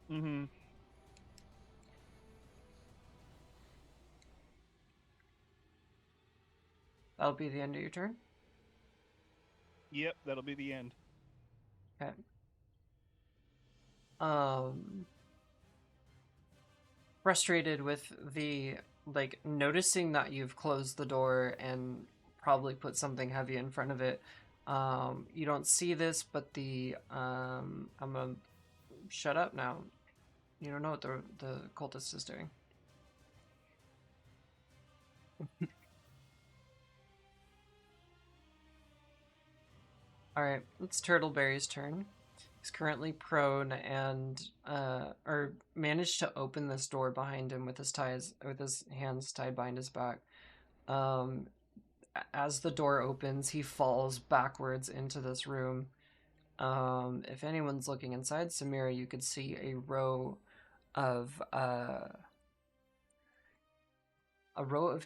Mm-hmm. That'll be the end of your turn. Yep, that'll be the end. Okay. Frustrated with the noticing that you've closed the door and probably put something heavy in front of it. You don't see this, but I'm gonna shut up now. You don't know what the cultist is doing. All right, it's Turtleberry's turn. He's currently prone and or managed to open this door behind him with his hands tied behind his back. As the door opens, he falls backwards into this room. If anyone's looking inside Samira, you could see a row of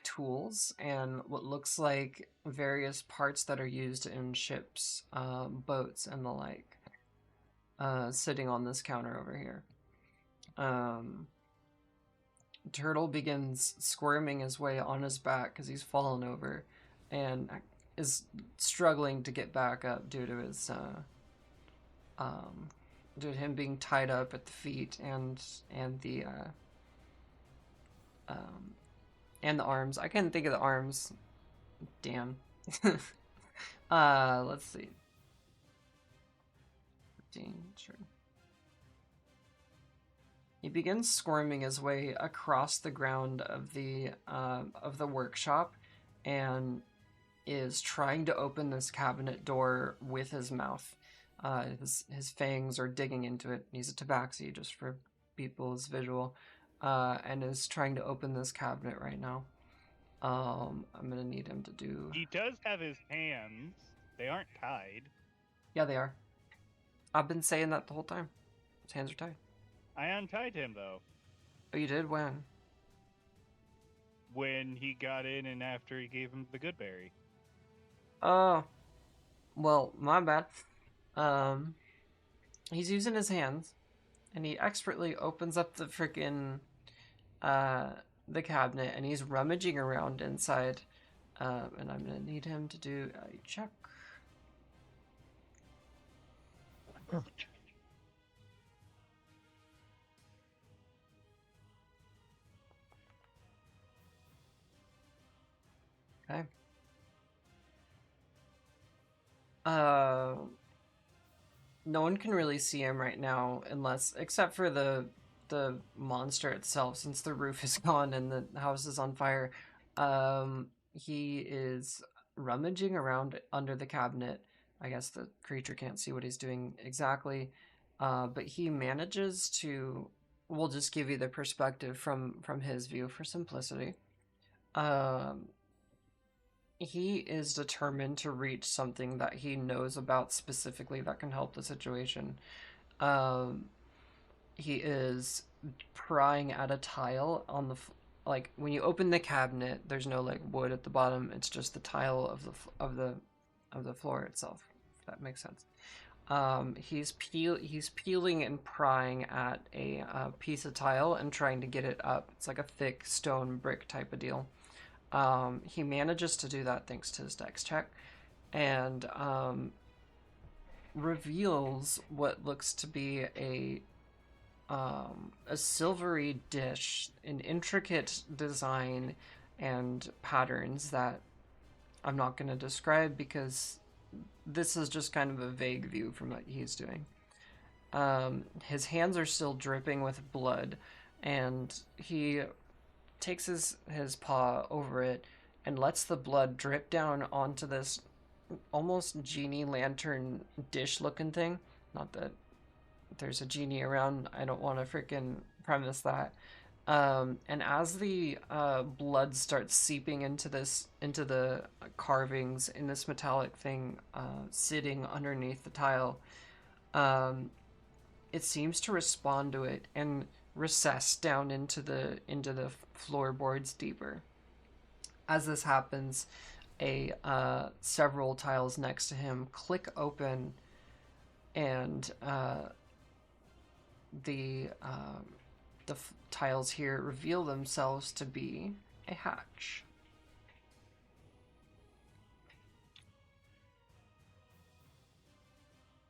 tools and what looks like various parts that are used in ships, boats, and the like, sitting on this counter over here. Turtle begins squirming his way on his back because he's fallen over and is struggling to get back up due to his due to him being tied up at the feet and the arms. I couldn't think of the arms. Damn. Let's see. 15, sure. He begins squirming his way across the ground of the workshop, and is trying to open this cabinet door with his mouth. His fangs are digging into it. He's a tabaxi, just for people's visual, and is trying to open this cabinet right now. I'm gonna need him to do. He does have his hands. They aren't tied. Yeah, they are. I've been saying that the whole time. His hands are tied. I untied him though Oh, you did? When? when he got in and after he gave him the good berry. Oh, well, my bad. He's using his hands, and he expertly opens up the freaking the cabinet, and he's rummaging around inside. And I'm gonna need him to do a check. Okay. No one can really see him right now, except for the monster itself, since the roof is gone and the house is on fire. He is rummaging around under the cabinet. I guess the creature can't see what he's doing exactly, but he manages to. We'll just give you the perspective from his view for simplicity. He is determined to reach something that he knows about specifically that can help the situation. He is prying at a tile on the like when you open the cabinet. There's no like wood at the bottom. It's just the tile of the floor itself. If that makes sense. He's peeling and prying at a piece of tile and trying to get it up. It's like a thick stone brick type of deal. He manages to do that thanks to his dex check, and reveals what looks to be a silvery dish, an intricate design and patterns that I'm not going to describe because this is just kind of a vague view from what he's doing. His hands are still dripping with blood, and he takes his paw over it and lets the blood drip down onto this almost genie lantern dish looking thing. Not that there's a genie around. I don't want to freaking premise that. And as the blood starts seeping into the carvings in this metallic thing sitting underneath the tile, it seems to respond to it and recess down into the floorboards deeper. As this happens, several tiles next to him click open, and the tiles here reveal themselves to be a hatch.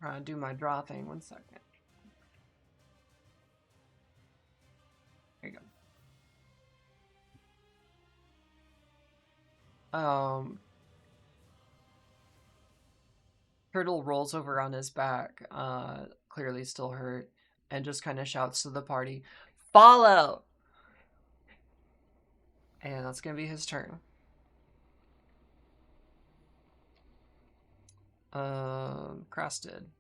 I'm gonna do my draw thing. 1 second. There you go. Turtle rolls over on his back, clearly still hurt, and just kind of shouts to the party, "Follow!" And that's gonna be his turn. Crested.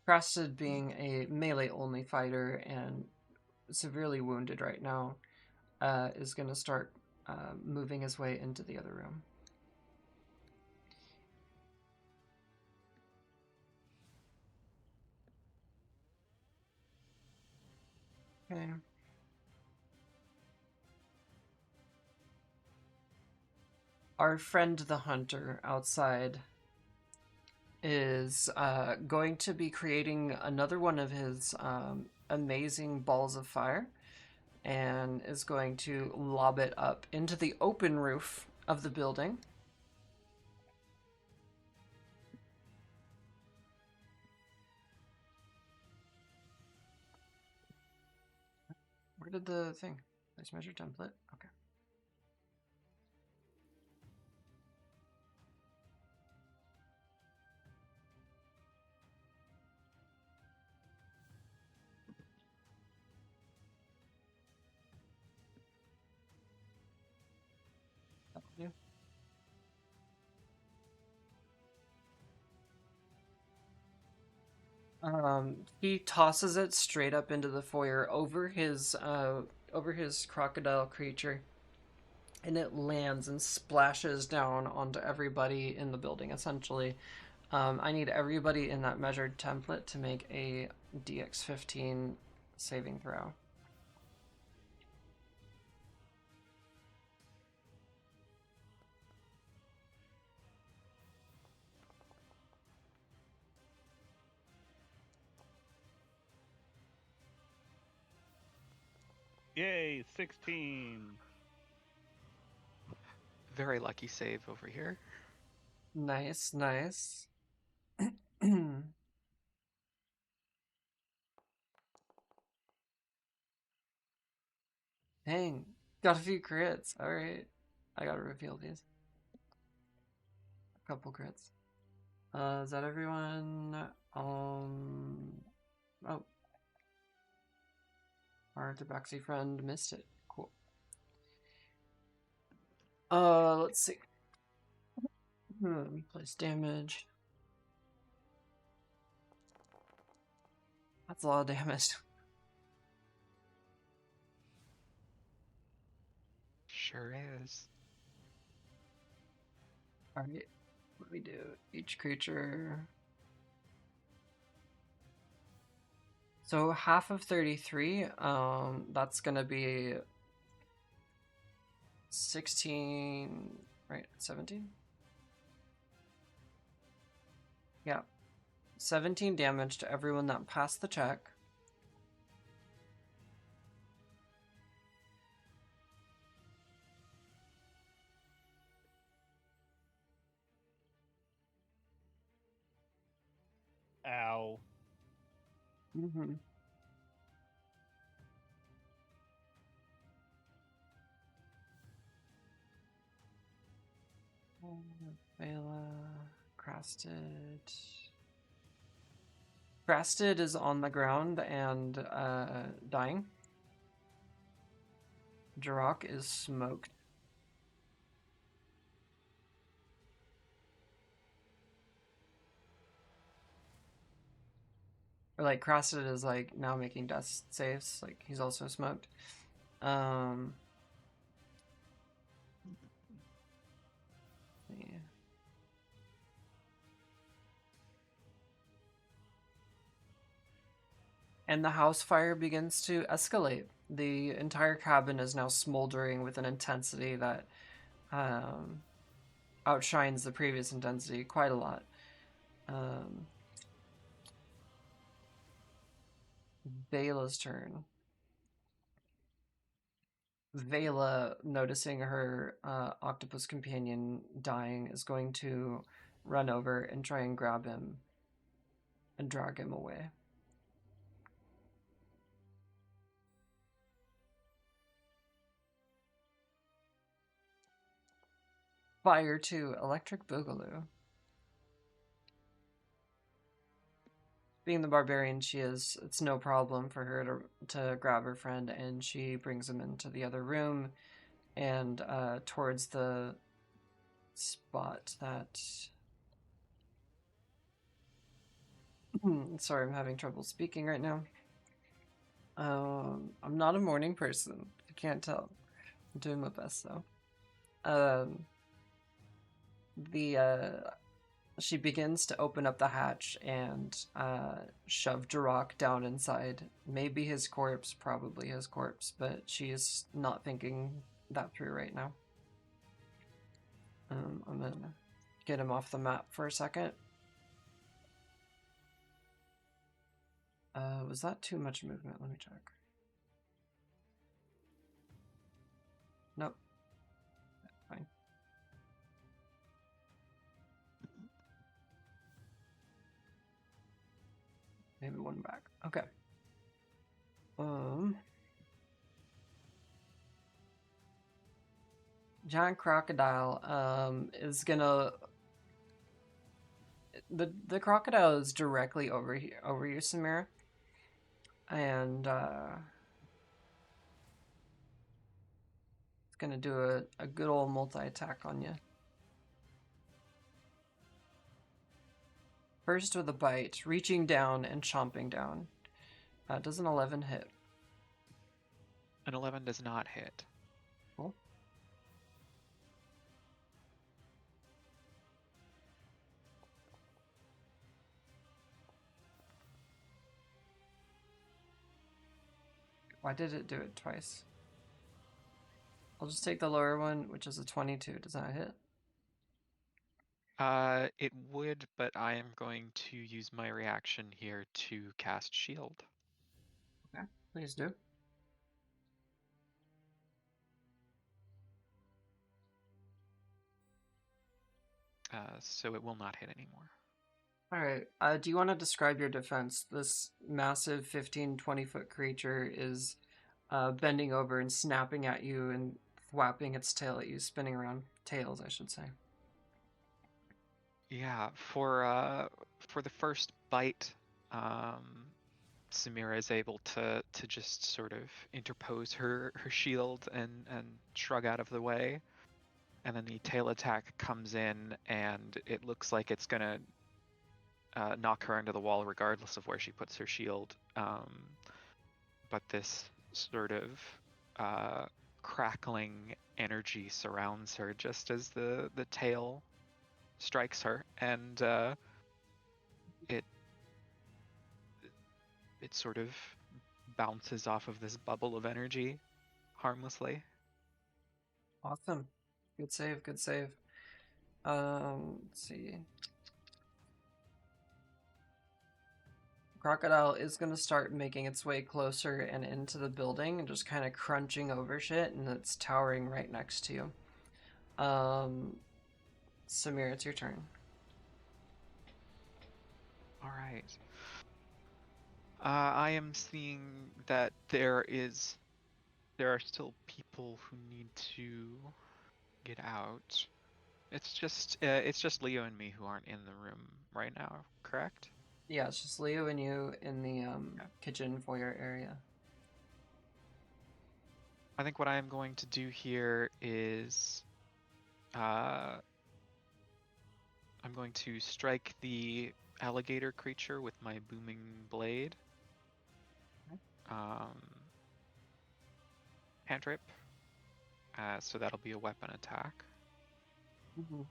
Crested, being a melee-only fighter and severely wounded right now, is going to start moving his way into the other room. Okay. Our friend the hunter outside is going to be creating another one of his amazing balls of fire, and is going to lob it up into the open roof of the building. Where did the thing? Place measure template? Okay. Yeah. He tosses it straight up into the foyer over his crocodile creature, and it lands and splashes down onto everybody in the building. Essentially, I need everybody in that measured template to make a DX15 saving throw. Yay, 16. Very lucky save over here. Nice, nice. Dang, got a few crits. All right, I gotta reveal these. A couple crits. Is that everyone? Oh, our tabaxi friend missed it. Cool. Let's see. Place damage. That's a lot of damage. Sure is. Alright, what do we do? Each creature. So half of 33, that's gonna be 16, right? 17? Yeah. 17 damage to everyone that passed the check. Ow. Mm-hmm. Vela, Crasted. Crasted is on the ground and dying. Jirok is smoked. Or like Crasted is like now making death saves. Like he's also smoked. Yeah. And the house fire begins to escalate. The entire cabin is now smoldering with an intensity that outshines the previous intensity quite a lot. Vela's turn. Vela, noticing her octopus companion dying, is going to run over and try and grab him and drag him away. Fire 2, Electric Boogaloo. Being the barbarian she is, it's no problem for her to grab her friend, and she brings him into the other room and towards the spot that... Sorry, I'm having trouble speaking right now. I'm not a morning person. I can't tell. I'm doing my best, though. She begins to open up the hatch and shove Jirok down inside. Maybe his corpse, probably his corpse, but she is not thinking that through right now. I'm gonna get him off the map for a second. Was that too much movement? Let me check. Nope. Fine. Maybe one back. Okay. Giant crocodile is gonna... The crocodile is directly over you, Samira. And it's gonna do a good old multi-attack on you. First with a bite, reaching down and chomping down. Does an 11 hit? An 11 does not hit. Cool. Why did it do it twice? I'll just take the lower one, which is a 22. Does that hit? It would, but I am going to use my reaction here to cast shield. Okay, please do. So it will not hit anymore. All right. Do you want to describe your defense? This massive 15, 20-foot creature is bending over and snapping at you and thwapping its tail at you, spinning around. Tails, I should say. Yeah, for the first bite, Samira is able to just sort of interpose her shield and shrug out of the way, and then the tail attack comes in, and it looks like it's gonna knock her into the wall regardless of where she puts her shield. But this sort of crackling energy surrounds her just as the tail strikes her, and it sort of bounces off of this bubble of energy harmlessly. Awesome. Good save, good save. Let's see. Crocodile is going to start making its way closer and into the building and just kind of crunching over shit, and it's towering right next to you. Samir, it's your turn. All right. I am seeing that there are still people who need to get out. It's just Leo and me who aren't in the room right now, correct? Yeah, it's just Leo and you in the kitchen foyer area. I think what I am going to do here is I'm going to strike the alligator creature with my booming blade. Cantrip. So that'll be a weapon attack. Mm-hmm.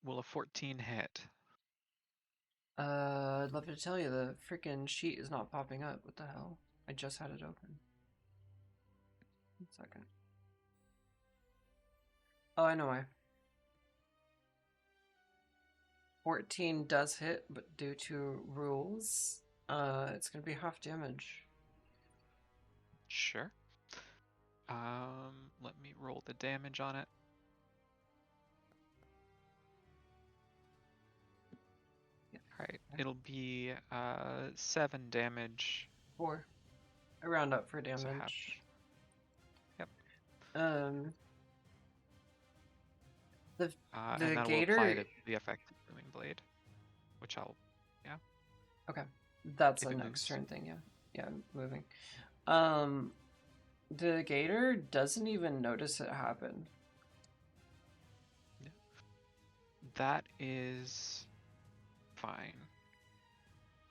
Will a 14 hit? I'd love to tell you the freaking sheet is not popping up. What the hell? I just had it open. 1 second. Oh, I know why. 14 does hit, but due to rules, it's gonna be half damage. Sure. Let me roll the damage on it. Yeah. Alright, it'll be 7 damage. 4. I round up for So half. damage. Yep. The and that will apply the effect of booming blade, which I'll, yeah. Okay, that's If a it next moves. turn thing. Yeah, moving. The gator doesn't even notice it happen. Yeah. That is fine.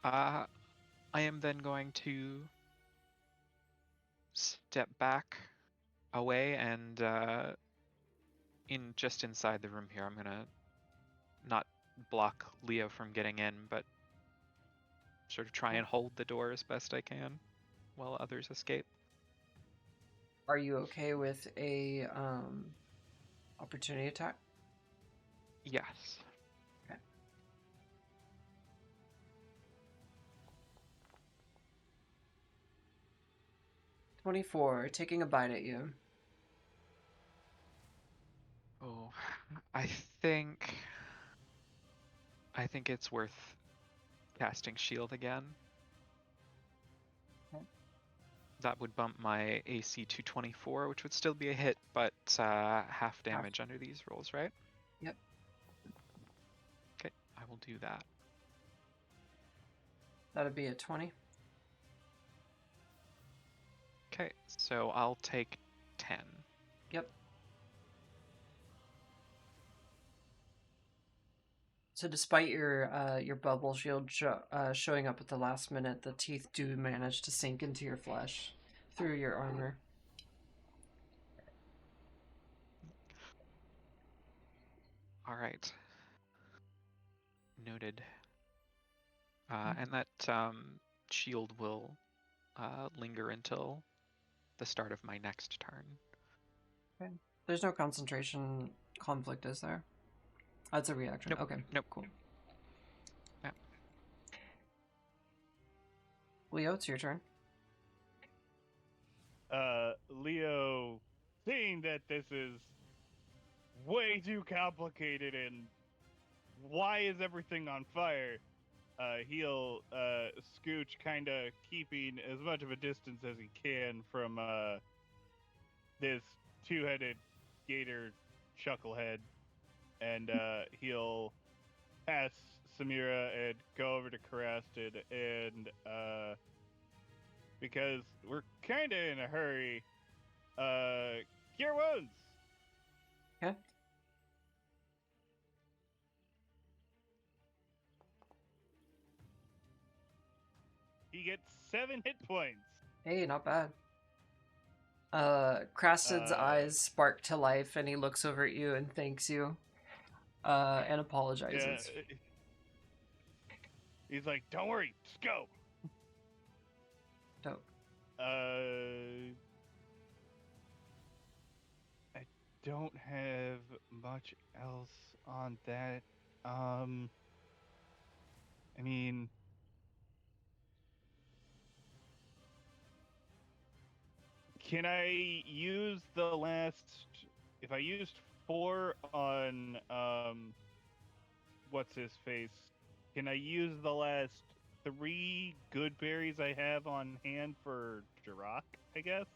I am then going to step back away and just inside the room here, I'm gonna not block Leo from getting in, but sort of try and hold the door as best I can while others escape. Are you okay with a opportunity attack? Yes. Okay. "24, taking a bite at you." Oh, I think it's worth casting shield again. Okay. That would bump my AC to 24, which would still be a hit, but half damage under these rolls, right? Yep. Okay, I will do that. That'd be a 20. Okay, so I'll take 10. Yep. So despite your bubble shield showing up at the last minute, the teeth do manage to sink into your flesh through your armor. All right. Noted. Mm-hmm. And that shield will linger until the start of my next turn. Okay. There's no concentration conflict, is there? That's a reaction. Nope. Okay. Nope. Cool. Yeah. Leo, it's your turn. Leo, seeing that this is way too complicated and why is everything on fire, he'll scooch, kind of keeping as much of a distance as he can from this two-headed gator chucklehead, and he'll pass Samira and go over to Karasted, and because we're kind of in a hurry, cure wounds. Okay. He gets 7 hit points. Hey, not bad. Crasted's eyes spark to life, and he looks over at you and thanks you, and apologizes. Yeah. He's like, "Don't worry, just go." Dope. I don't have much else on that. I mean, can I use the last? If I used 4 on what's his face, can I use the last 3 good berries I have on hand for Jirok, I guess?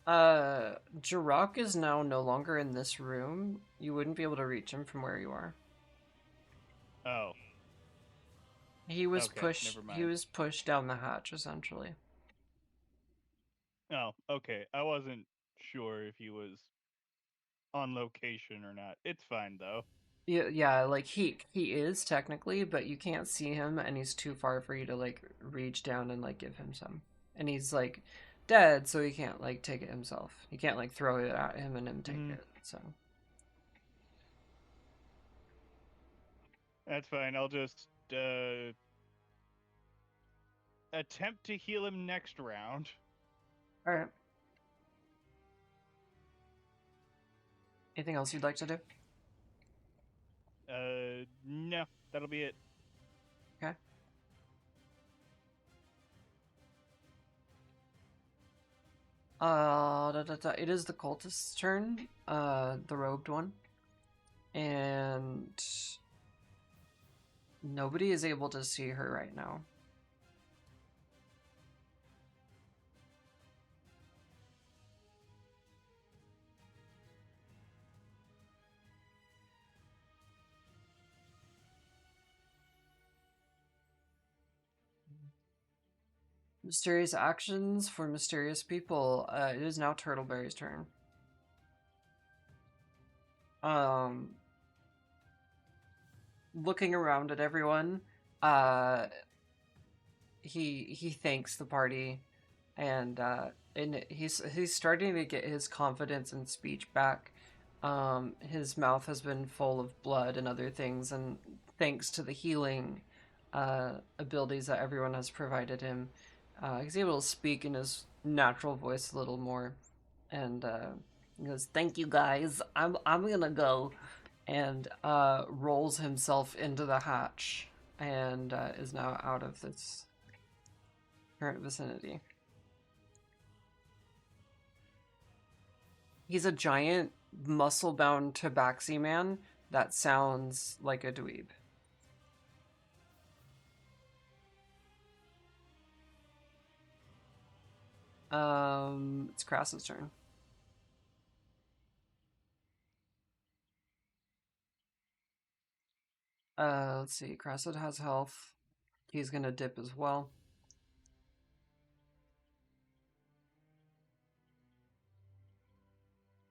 Jirok is now no longer in this room. You wouldn't be able to reach him from where you are. Oh, He was okay, pushed. never He mind. was pushed down the hatch, essentially. Oh, okay. I wasn't sure if he was on location or not. It's fine though. Yeah, like he is technically, but you can't see him, and he's too far for you to like reach down and like give him some. And he's like dead, so he can't like take it himself. You can't like throw it at him and him take Mhm. it. So That's fine. I'll just attempt to heal him next round. all right. Anything else you'd like to do? No, that'll be it. Okay. It is the cultist's turn. The robed one, and nobody is able to see her right now. Mysterious actions for mysterious people. It is now Turtleberry's turn. Um, Looking around at everyone, uh, he thanks the party, and he's starting to get his confidence and speech back. His mouth has been full of blood and other things, and thanks to the healing abilities that everyone has provided him, he's able to speak in his natural voice a little more. And he goes, "Thank you guys. I'm gonna go," and rolls himself into the hatch and is now out of this current vicinity. He's a giant, muscle-bound tabaxi man that sounds like a dweeb. It's Krass's turn. Let's see. Krassid has health. He's gonna dip as well.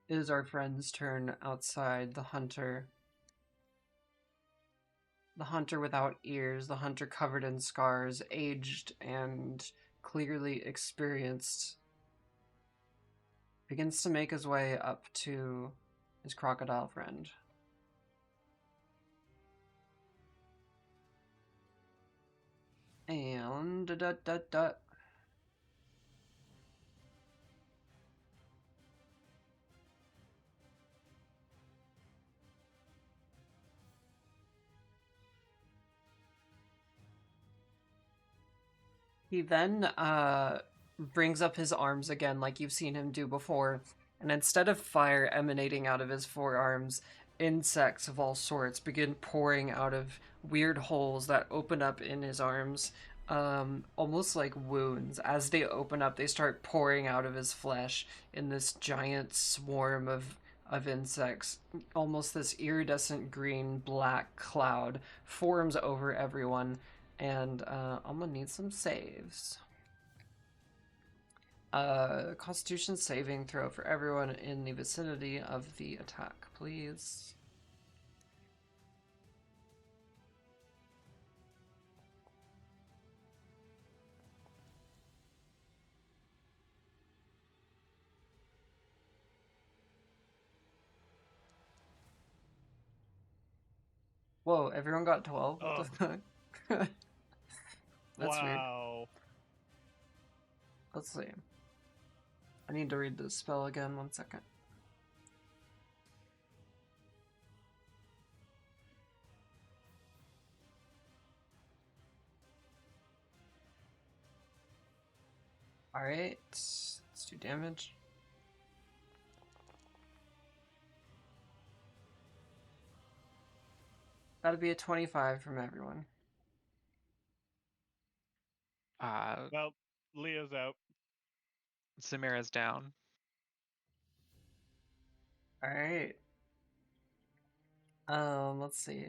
It is our friend's turn outside. The hunter. The hunter without ears, the hunter covered in scars, aged and clearly experienced, begins to make his way up to his crocodile friend. And he then brings up his arms again, like you've seen him do before, and instead of fire emanating out of his forearms, insects of all sorts begin pouring out of weird holes that open up in his arms, almost like wounds. As they open up, they start pouring out of his flesh in this giant swarm of insects. Almost this iridescent green black cloud forms over everyone, and I'm gonna need some saves. Constitution saving throw for everyone in the vicinity of the attack, please. Whoa, everyone got 12? What the fuck? That's weird. Wow. Let's see. I need to read the spell again, 1 second. Alright, let's do damage. That'll be a 25 from everyone. Well, Leo's out. Samira's down. Alright. Let's see.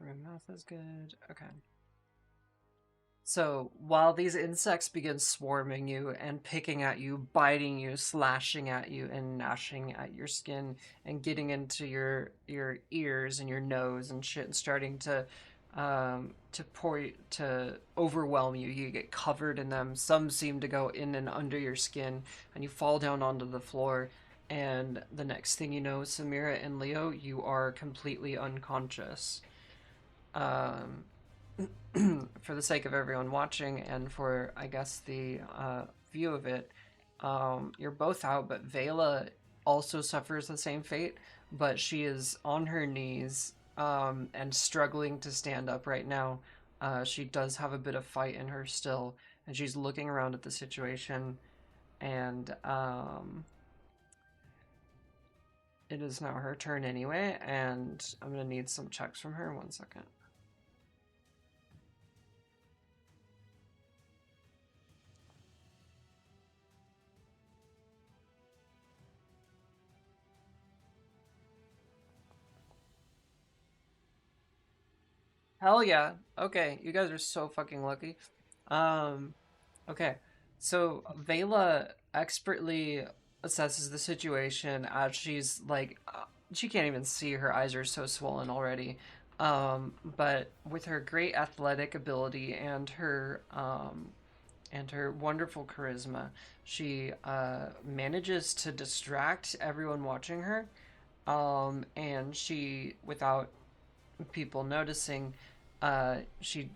My math is good. Okay. So, while these insects begin swarming you and picking at you, biting you, slashing at you, and gnashing at your skin, and getting into your ears and your nose and shit, and starting to overwhelm you, you get covered in them. Some seem to go in and under your skin, and you fall down onto the floor. And the next thing you know, Samira and Leo, you are completely unconscious. For the sake of everyone watching and for, I guess, the view of it, you're both out, but Vela also suffers the same fate, but she is on her knees and struggling to stand up right now. She does have a bit of fight in her still, and she's looking around at the situation, and it is now her turn anyway, and I'm going to need some checks from her. 1 second. Hell yeah. Okay, you guys are so fucking lucky. Okay. So Vela expertly assesses the situation as she's like she can't even see, her eyes are so swollen already. But with her great athletic ability and her wonderful charisma, she manages to distract everyone watching her. And she, without people noticing, she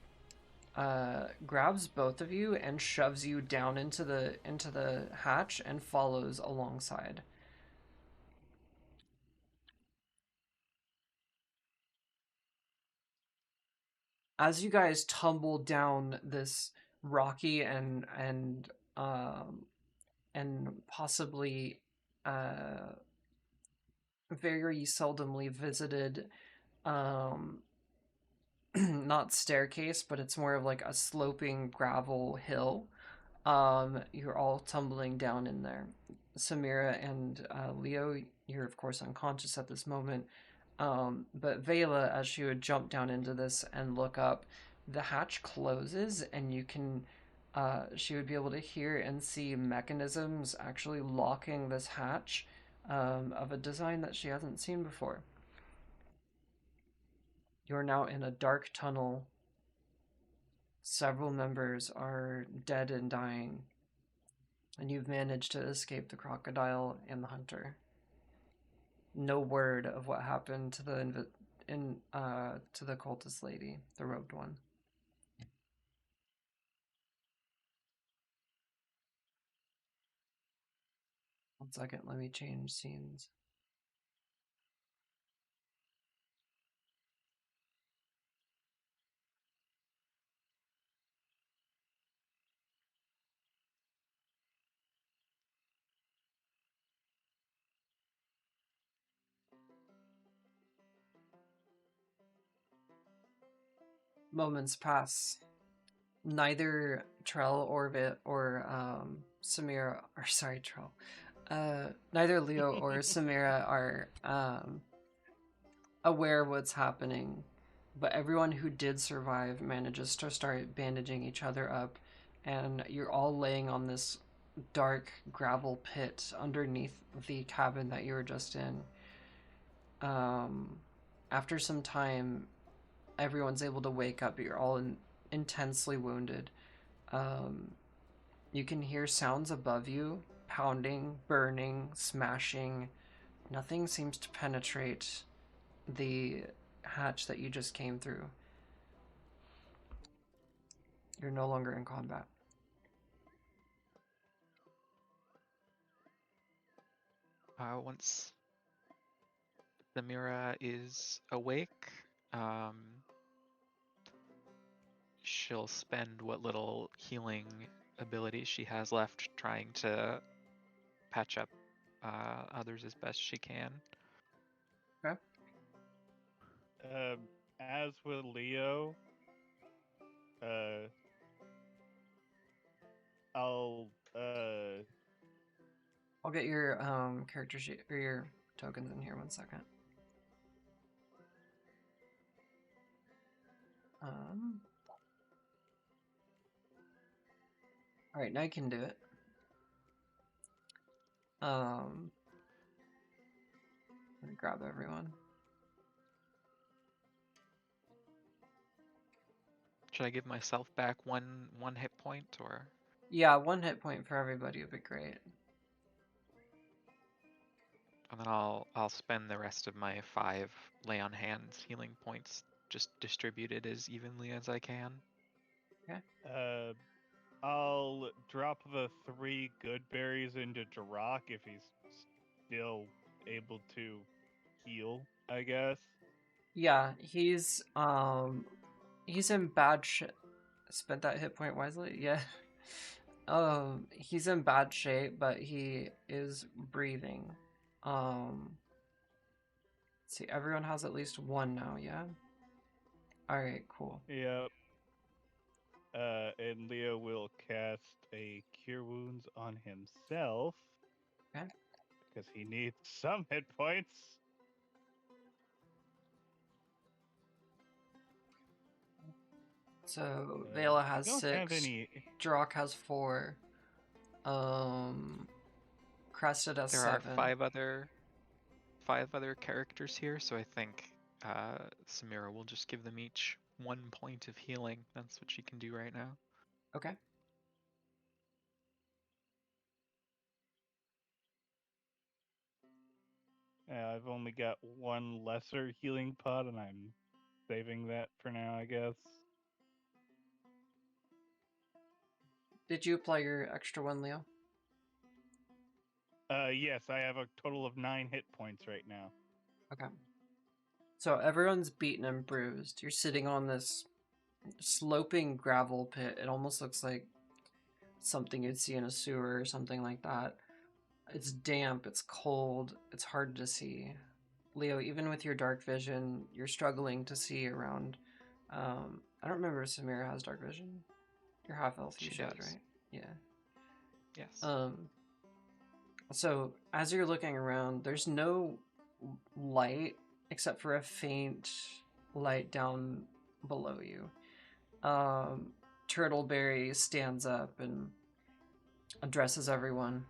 grabs both of you and shoves you down into the hatch and follows alongside. As you guys tumble down this rocky and possibly very seldomly visited not staircase, but it's more of like a sloping gravel hill. You're all tumbling down in there. Samira and Leo, you're of course unconscious at this moment. But Vela, as she would jump down into this and look up, the hatch closes, and you can. She would be able to hear and see mechanisms actually locking this hatch of a design that she hasn't seen before. You're now in a dark tunnel. Several members are dead and dying, and you've managed to escape the crocodile and the hunter. No word of what happened to the to the cultist lady, the robed one. One second, let me change scenes. Moments pass. Neither Trell or Samira, or sorry, Trell. Neither Leo or Samira are aware of what's happening, but everyone who did survive manages to start bandaging each other up, and you're all laying on this dark gravel pit underneath the cabin that you were just in. After some time, everyone's able to wake up, but you're all intensely wounded. You can hear sounds above you, pounding, burning, smashing. Nothing seems to penetrate the hatch that you just came through. You're no longer in combat. Once Samira is awake, um, she'll spend what little healing abilities she has left trying to patch up others as best she can. Okay. As with Leo, I'll I'll get your character sheet or your tokens in here 1 second. All right, now you can do it. Let me grab everyone. Should I give myself back one hit point, or? Yeah, 1 hit point for everybody would be great. And then I'll spend the rest of my 5 lay on hands healing points just distributed as evenly as I can. Okay. I'll drop the 3 good berries into Jirok if he's still able to heal, I guess. Yeah, he's in bad shape. Spent that hit point wisely. Yeah. He's in bad shape, but he is breathing. Let's see, everyone has at least 1 now, yeah? Alright, cool. Yep. And Leo will cast a Cure Wounds on himself. Okay. Because he needs some hit points. So Vela has I don't 6. have any. Jirok has 4. Crested has There 7. are 5 other characters here, so I think Samira will just give them each 1 point of healing. That's what she can do right now. Okay. I've only got 1 lesser healing pot, and I'm saving that for now, I guess. Did you apply your extra 1, Leo? Yes, I have a total of 9 hit points right now. Okay. So everyone's beaten and bruised. You're sitting on this sloping gravel pit. It almost looks like something you'd see in a sewer or something like that. It's damp, it's cold, it's hard to see. Leo, even with your dark vision, you're struggling to see around. I don't remember if Samira has dark vision. You're half elf, you She should, does. right? Yeah. Yes. So as you're looking around, there's no light except for a faint light down below you. Turtleberry stands up and addresses everyone.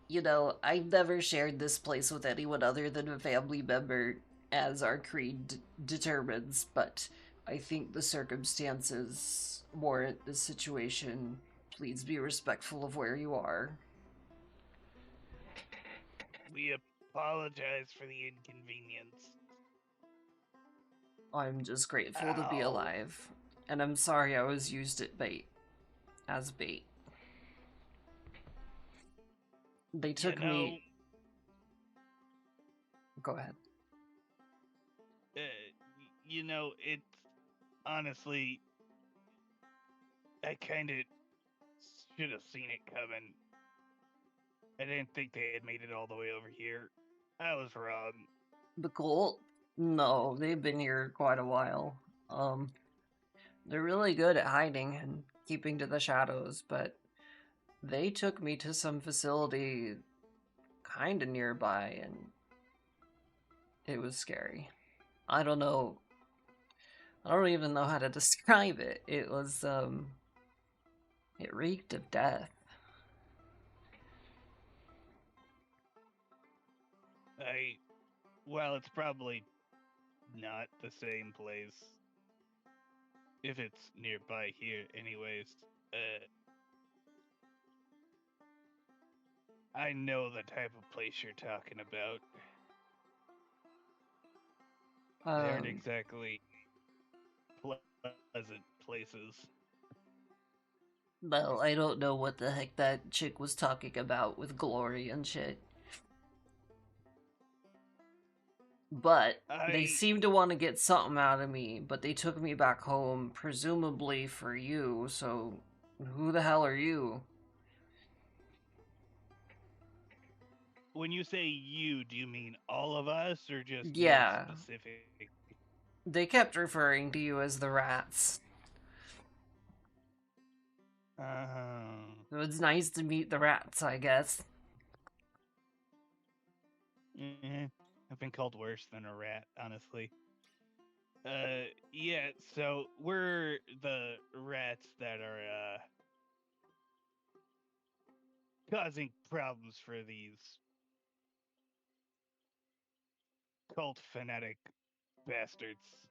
You know, I've never shared this place with anyone other than a family member, as our creed determines, but I think the circumstances warrant this situation. Please be respectful of where you are. We apologize for the inconvenience. I'm just grateful to be Ow. alive, and I'm sorry I was used as bait. They You took know, me. Go ahead. uh, it's honestly, I kind of should have seen it coming. I didn't think they had made it all the way over here. I was wrong. The cult? No, they've been here quite a while. Um, they're really good at hiding and keeping to the shadows, but they took me to some facility kind of nearby, and it was scary. I don't know. I don't even know how to describe it. It reeked of death. Well, it's probably not the same place. If it's nearby here, anyways. Uh, I know the type of place you're talking about. They aren't Um, exactly pleasant places. well, I don't know what the heck that chick was talking about with glory and shit. But they I, seemed to want to get something out of me, but they took me back home, presumably for you, so who the hell are you? when you say you, do you mean all of us or just you Yeah, specific? they kept referring to you as the rats. Uh, So it's nice to meet the rats, I guess. eh, I've been called worse than a rat, honestly. Yeah, so we're the rats that are, causing problems for these cult fanatic bastards.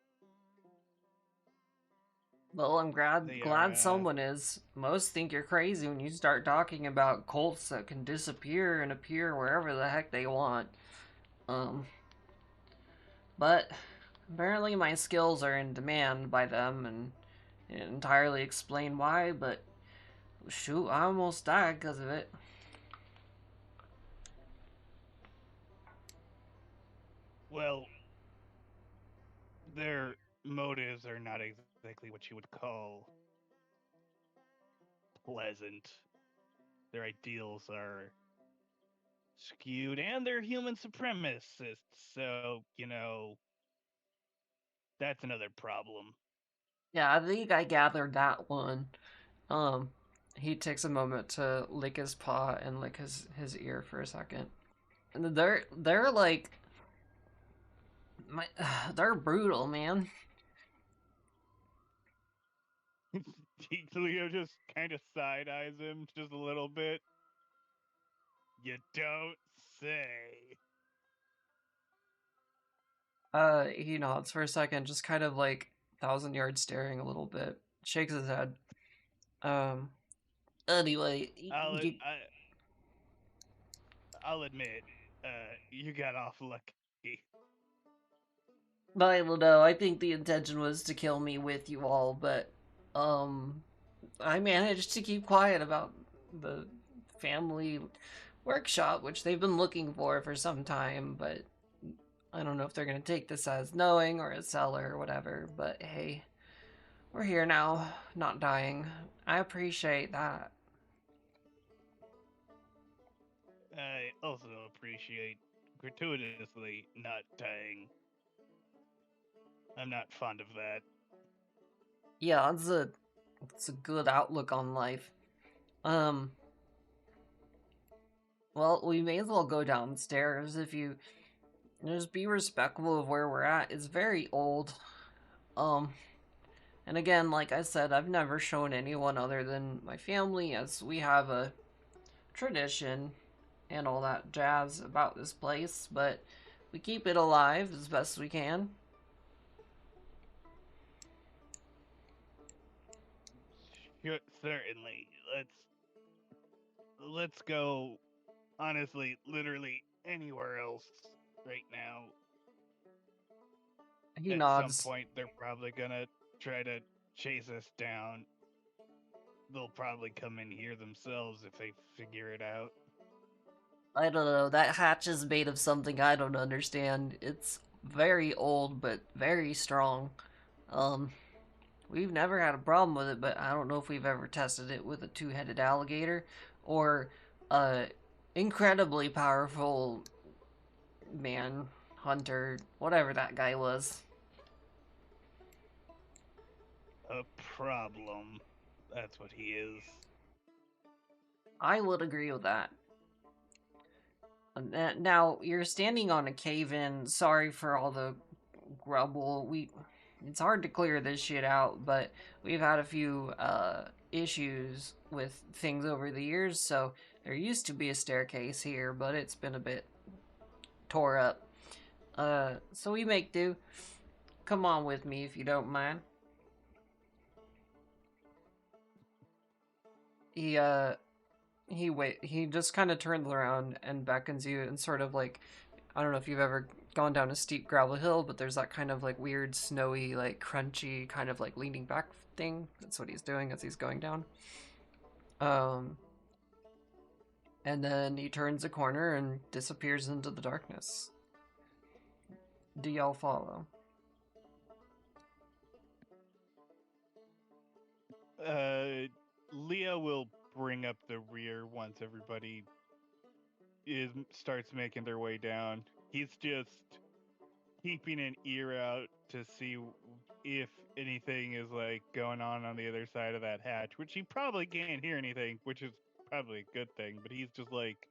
Well, I'm glad They are, glad someone is. Most think you're crazy when you start talking about cults that can disappear and appear wherever the heck they want. Um, but apparently my skills are in demand by them, and can't entirely explain why, but shoot, I almost died because of it. well, their motives are not exactly what you would call pleasant. Their ideals are skewed, and they're human supremacists. So, that's another problem. Yeah, I think I gathered that one. Um, he takes a moment to lick his paw and lick his ear for a second. And they're like my, they're brutal, man. Leo just kind of side eyes him just a little bit. You don't say. He nods for a second, just kind of like thousand yard staring a little bit, shakes his head. Um, anyway, I'll you, I, I'll admit, you got off lucky. I don't know. I think the intention was to kill me with you all, but um, I managed to keep quiet about the family workshop, which they've been looking for some time, but I don't know if they're gonna take this as knowing or as seller or whatever, but hey, we're here now, not dying. I appreciate that. I also appreciate gratuitously not dying. I'm not fond of that. Yeah, It's a good outlook on life. Well, we may as well go downstairs if you just be respectful of where we're at. It's very old. And again, like I said, I've never shown anyone other than my family, as we have a tradition and all that jazz about this place, but we keep it alive as best we can. Sure, certainly. Let's go. Honestly, literally anywhere else right now. He At some nods. point, they're probably gonna try to chase us down. They'll probably come in here themselves if they figure it out. I don't know, that hatch is made of something I don't understand. It's very old, but very strong. Um, we've never had a problem with it, but I don't know if we've ever tested it with a two-headed alligator or a incredibly powerful man hunter, whatever that guy was. A problem. That's what he is. I would agree with that. Now you're standing on a cave-in. Sorry for all the grumble. It's hard to clear this shit out, but we've had a few issues with things over the years. So there used to be a staircase here, but it's been a bit tore up. So we make do. Come on with me if you don't mind. He just kind of turns around and beckons you and sort of like, I don't know if you've ever gone down a steep gravel hill, but there's that kind of like weird snowy, like crunchy kind of like leaning back thing. That's what he's doing as he's going down. um and then he turns a corner and disappears into the darkness. Do y'all follow? Leo will bring up the rear once everybody starts making their way down. He's just keeping an ear out to see if anything is like going on the other side of that hatch, which he probably can't hear anything, which is probably a good thing. But he's just like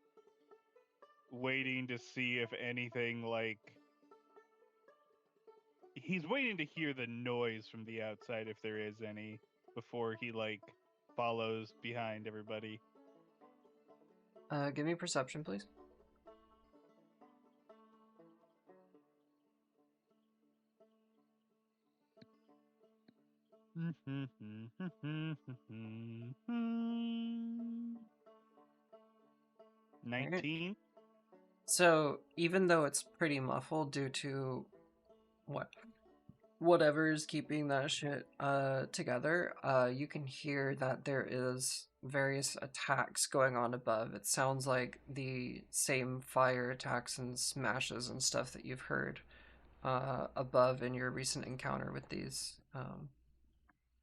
waiting to see if anything like he's waiting to hear the noise from the outside if there is any before he like follows behind everybody. Give me perception, please. Alright. 19. So even though it's pretty muffled due to whatever is keeping that shit together, you can hear that there is various attacks going on above. It sounds like the same fire attacks and smashes and stuff that you've heard above in your recent encounter with these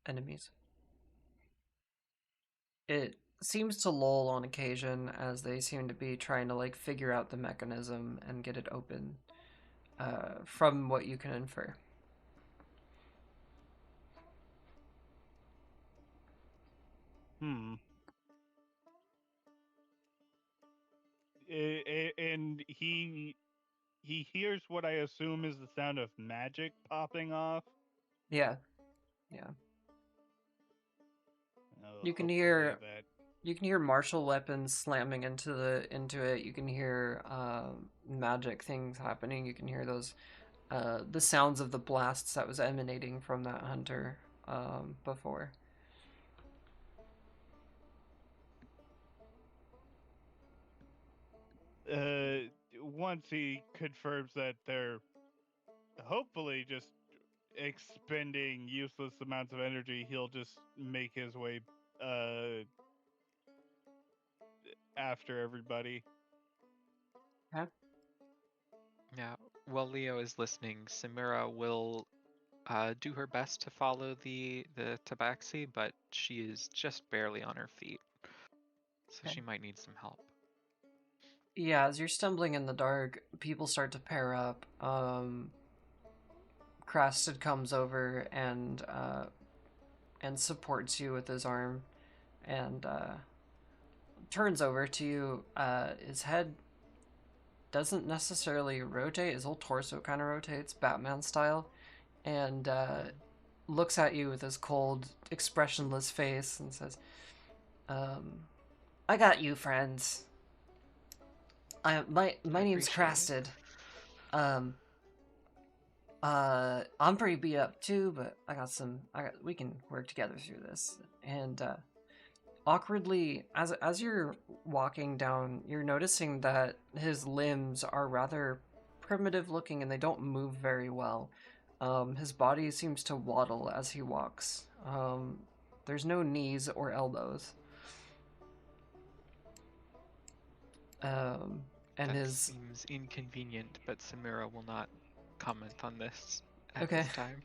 enemies. It seems to lull on occasion as they seem to be trying to like figure out the mechanism and get it open, from what you can infer. And he hears what I assume is the sound of magic popping off. Yeah. Oh, You can hopefully hear that. You can hear martial weapons slamming into it. You can hear magic things happening. You can hear those the sounds of the blasts that was emanating from that hunter before. Once he confirms that they're hopefully just expending useless amounts of energy, he'll just make his way after everybody. Okay. Yeah. While Leo is listening, Samira will do her best to follow the tabaxi, but she is just barely on her feet, so Okay. she might need some help. Yeah, as you're stumbling in the dark, people start to pair up. Crested comes over and and supports you with his arm, and turns over to you. His head doesn't necessarily rotate; his whole torso kind of rotates, Batman style, and looks at you with his cold, expressionless face and says, "I got you, friends. My I name's appreciate it. Crasted. Um, I'm pretty beat up too, but we can work together through this." And awkwardly, as you're walking down, you're noticing that his limbs are rather primitive looking and they don't move very well. His body seems to waddle as he walks. There's no knees or elbows. Um, and That his seems inconvenient, but Samira will not comment on this at okay. this time.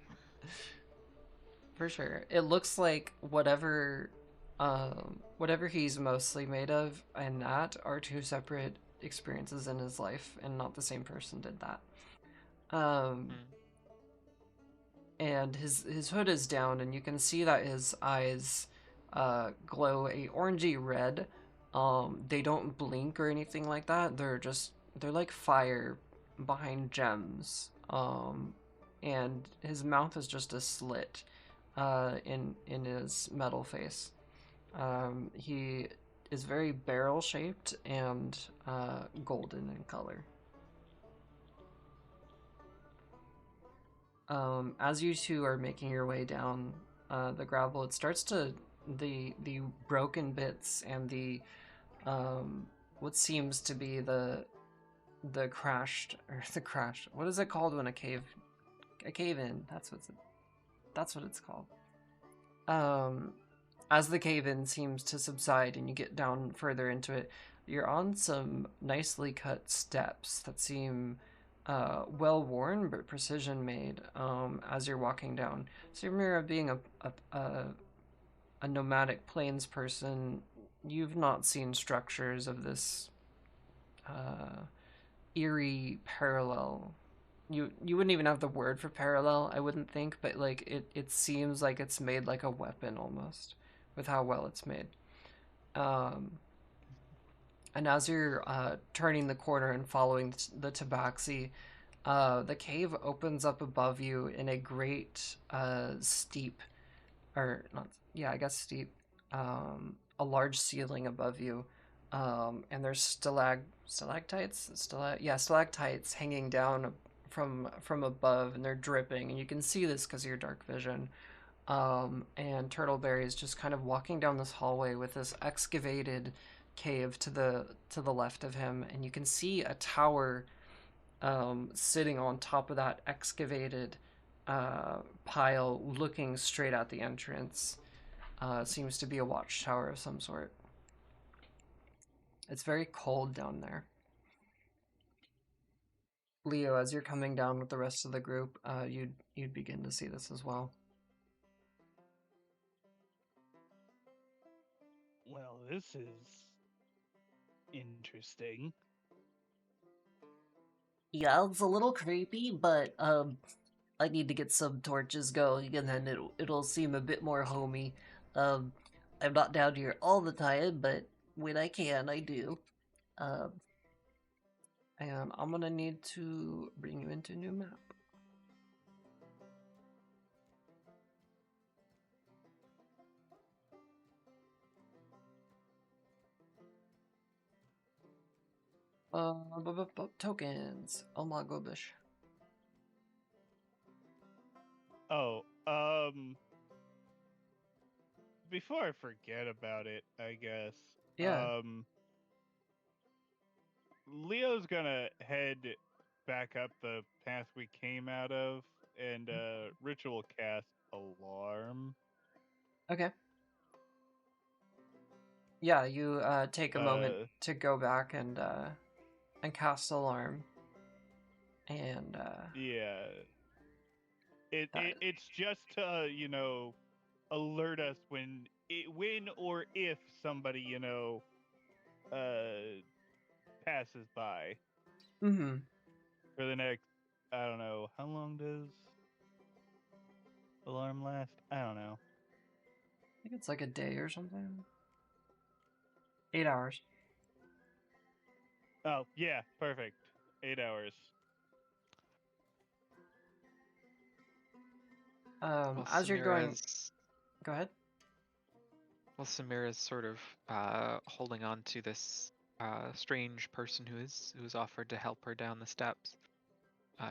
For sure. It looks like whatever he's mostly made of and that are two separate experiences in his life and not the same person did that. Mm. And his hood is down and you can see that his eyes glow a orangey red. They don't blink or anything like that. They're like fire behind gems. And his mouth is just a slit in his metal face. He is very barrel shaped and golden in color. As you two are making your way down the gravel, it starts to the broken bits and the what seems to be the crashed or the crash. What is it called when a cave in? That's what it's called. As the cave in seems to subside and you get down further into it, you're on some nicely cut steps that seem well worn but precision made as you're walking down. So, Mira, being a nomadic plains person, you've not seen structures of this eerie parallel. You wouldn't even have the word for parallel, I wouldn't think, but like it seems like it's made like a weapon almost, with how well it's made. Um, and as you're turning the corner and following the tabaxi, the cave opens up above you in a great steep, or not, yeah, I guess steep, a large ceiling above you, and there's stalactites hanging down from above, and they're dripping, and you can see this because of your dark vision. And Turtleberry is just kind of walking down this hallway with this excavated cave to the left of him, and you can see a tower sitting on top of that excavated pile, looking straight at the entrance. Seems to be a watchtower of some sort. It's very cold down there. Leo, as you're coming down with the rest of the group, you'd begin to see this as well. Well, this is interesting. Yeah, it's a little creepy, but I need to get some torches going, and then it'll seem a bit more homey. Um, I'm not down here all the time, but when I can, I do. Um, And I'm gonna need to bring you into a new map. Tokens. Oh my gosh. Oh, before I forget about it, I guess. Yeah. Leo's gonna head back up the path we came out of and ritual cast alarm. Okay. Yeah, you take a moment to go back and cast alarm. And Yeah. It's just to, alert us when or if somebody, passes by mm-hmm. for the next, I don't know, how long does alarm last? I don't know. think it's like a day or something. 8 hours. Oh, yeah, perfect. 8 hours. Well, As you're going, Samira's go ahead. Samira's sort of holding on to this strange person who is offered to help her down the steps.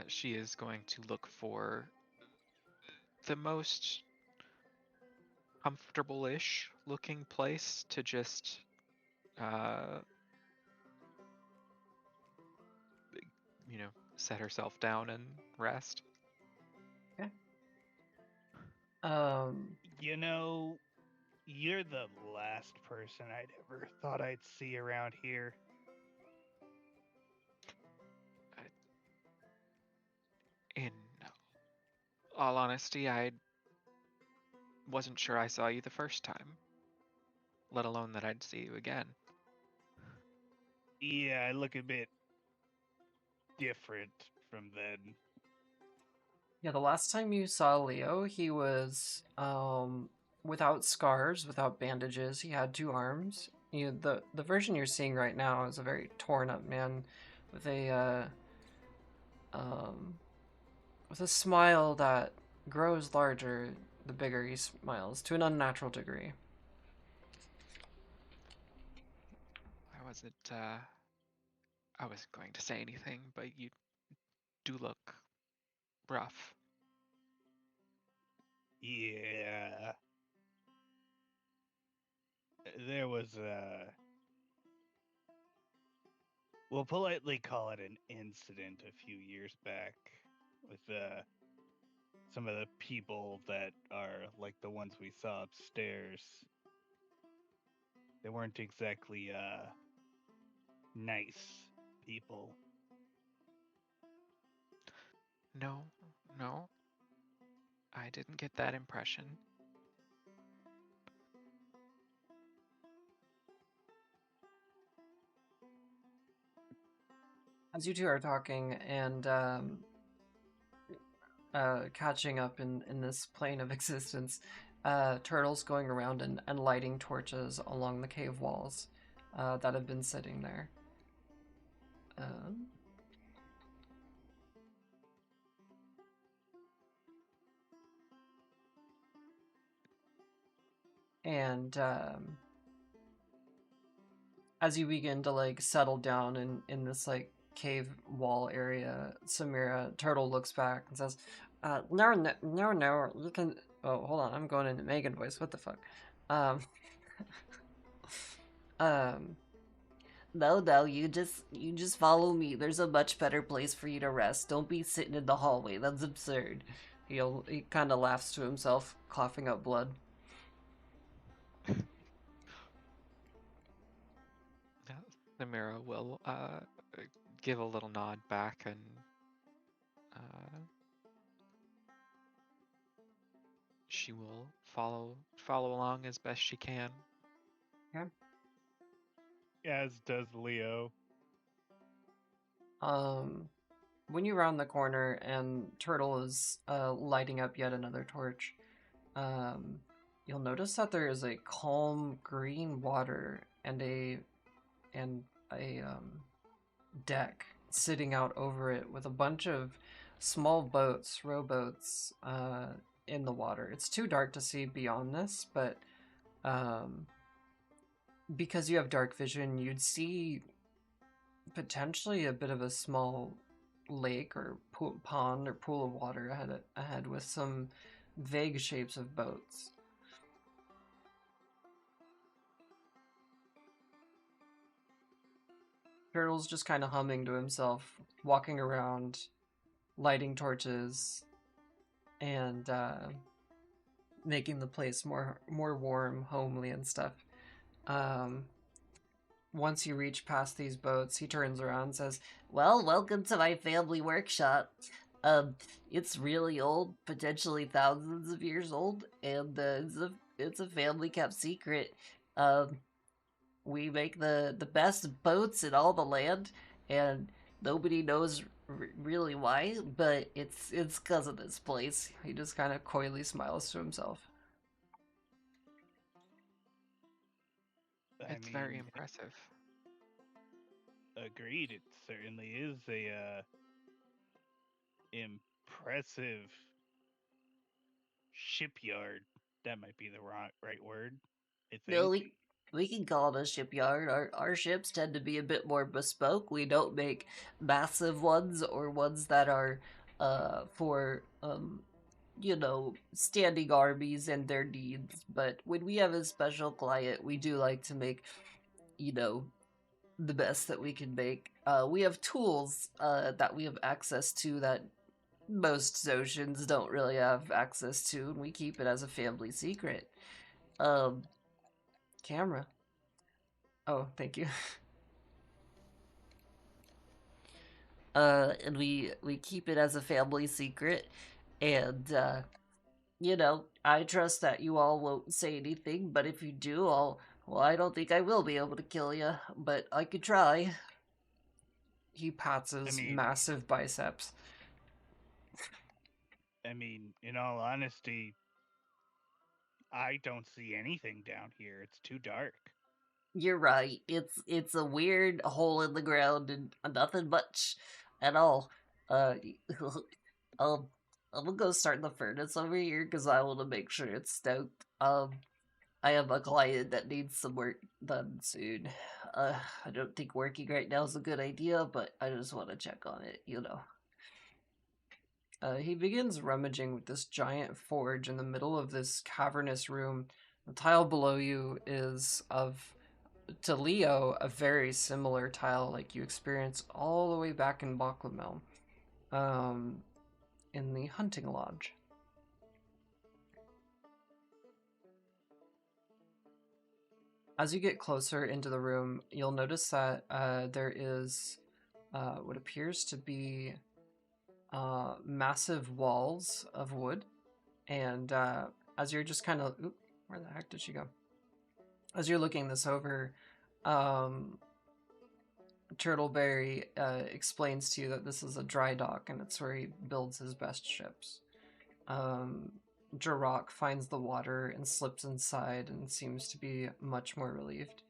She is going to look for the most comfortable-ish looking place to just uh, set herself down and rest. Okay. Um, You know, you're the last person I'd ever thought I'd see around here. In all honesty, I wasn't sure I saw you the first time, let alone that I'd see you again. Yeah, I look a bit different from then. yeah, the last time you saw Leo, he was without scars, without bandages. He had 2 arms. The version you're seeing right now is a very torn up man with um a smile that grows larger the bigger he smiles to an unnatural degree. I wasn't going to say anything, but you do look rough. Yeah. There was we'll politely call it an incident a few years back with some of the people that are like the ones we saw upstairs. They weren't exactly nice people. No, no, I didn't get that impression. As you two are talking and catching up in this plane of existence, Turtle's going around and lighting torches along the cave walls that have been sitting there. Um, and as you begin to like settle down in this like cave wall area, Samira Turtle looks back and says, "No, no, no, no. You can." Oh, hold on. I'm going into Megan voice. What the fuck? Um, um, No, you just follow me. There's a much better place for you to rest. Don't be sitting in the hallway. That's absurd. he kind of laughs to himself, coughing up blood. Samira will give a little nod back and she will follow along as best she can. Okay. As does Leo. When you round the corner and Turtle is lighting up yet another torch, you'll notice that there is a calm green water and a deck sitting out over it with a bunch of small boats, rowboats, in the water. It's too dark to see beyond this, but because you have dark vision, you'd see potentially a bit of a small lake or pond or pool of water ahead with some vague shapes of boats. Turtle's just kind of humming to himself, walking around, lighting torches, and making the place more warm, homely, and stuff. Once you reach past these boats, he turns around and says, Well, welcome to my family workshop. It's really old, potentially thousands of years old, and it's a family kept secret. Um, we make the best boats in all the land, and nobody knows really why, but it's because of this place. he just kind of coyly smiles to himself. It's very impressive. Agreed. It certainly is a impressive shipyard. That might be the right word. I No, think. we can call it a shipyard. Our ships tend to be a bit more bespoke. We don't make massive ones or ones that are for standing armies and their needs. But when we have a special client, we do like to make, you know, the best that we can make. We have tools that we have access to that most Zotians don't really have access to, and we keep it as a family secret. Um, Camera. Oh, thank you. And we keep it as a family secret, and I trust that you all won't say anything. But if you do, I don't think I will be able to kill you, but I could try. He pats I his mean, massive biceps. in all honesty, I don't see anything down here. It's too dark. You're right. It's a weird hole in the ground and nothing much at all. Uh, um, I'm gonna go start the furnace over here because I want to make sure it's stoked. I have a client that needs some work done soon. I don't think working right now is a good idea, but I just want to check on it. He begins rummaging with this giant forge in the middle of this cavernous room. The tile below you is to Leo, a very similar tile like you experienced all the way back in Baklamel, in the hunting lodge. As you get closer into the room, you'll notice that there is what appears to be massive walls of wood. And as you're just kind of, where the heck did she go? As you're looking this over, um, Turtleberry explains to you that this is a dry dock and it's where he builds his best ships. Jarok finds the water and slips inside and seems to be much more relieved.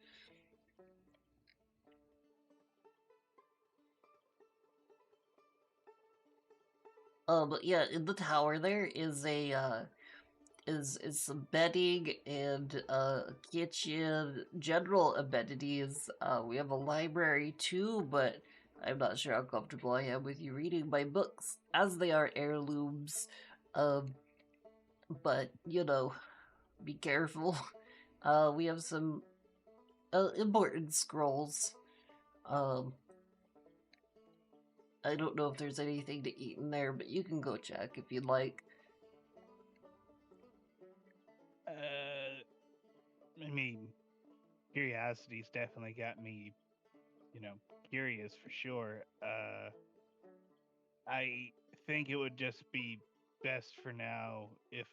But yeah, in the tower there is a is some bedding and a kitchen, general amenities. We have a library too, but I'm not sure how comfortable I am with you reading my books, as they are heirlooms. Um, but be careful. We have some important scrolls. Um, I don't know if there's anything to eat in there, but you can go check if you'd like. I mean, curiosity's definitely got me, curious for sure. I think it would just be best for now if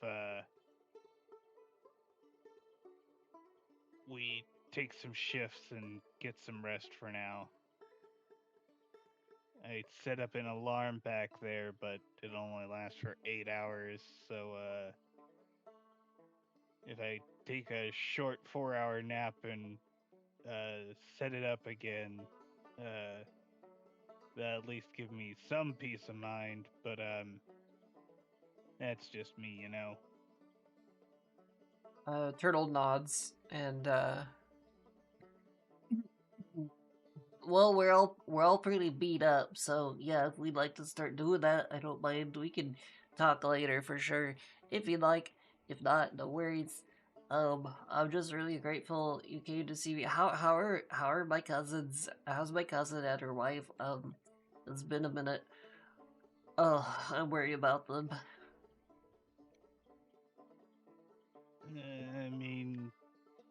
we take some shifts and get some rest for now. I set up an alarm back there, but it only lasts for 8 hours. So if I take a short 4-hour nap and set it up again, uh, that at least give me some peace of mind. But that's just me. Turtle nods and Well, we're all pretty beat up, so yeah, if we'd like to start doing that, I don't mind. We can talk later for sure, if you'd like. If not, no worries. I'm just really grateful you came to see me. How are my cousins? How's my cousin and her wife? It's been a minute. Oh, I'm worried about them. I mean,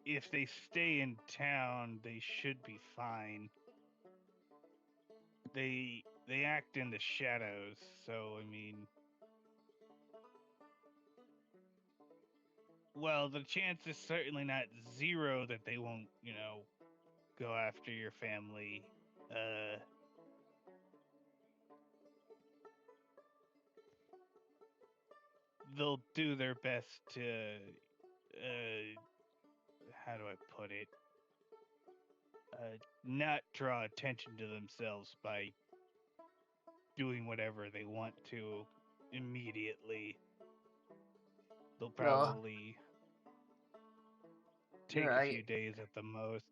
if they stay in town, they should be fine. They act in the shadows, so I mean, well, the chance is certainly not zero that they won't, go after your family. Uh, they'll do their best to, how do I put it? not draw attention to themselves by doing whatever they want to immediately. They'll Well, probably you're take a right. few days at the most.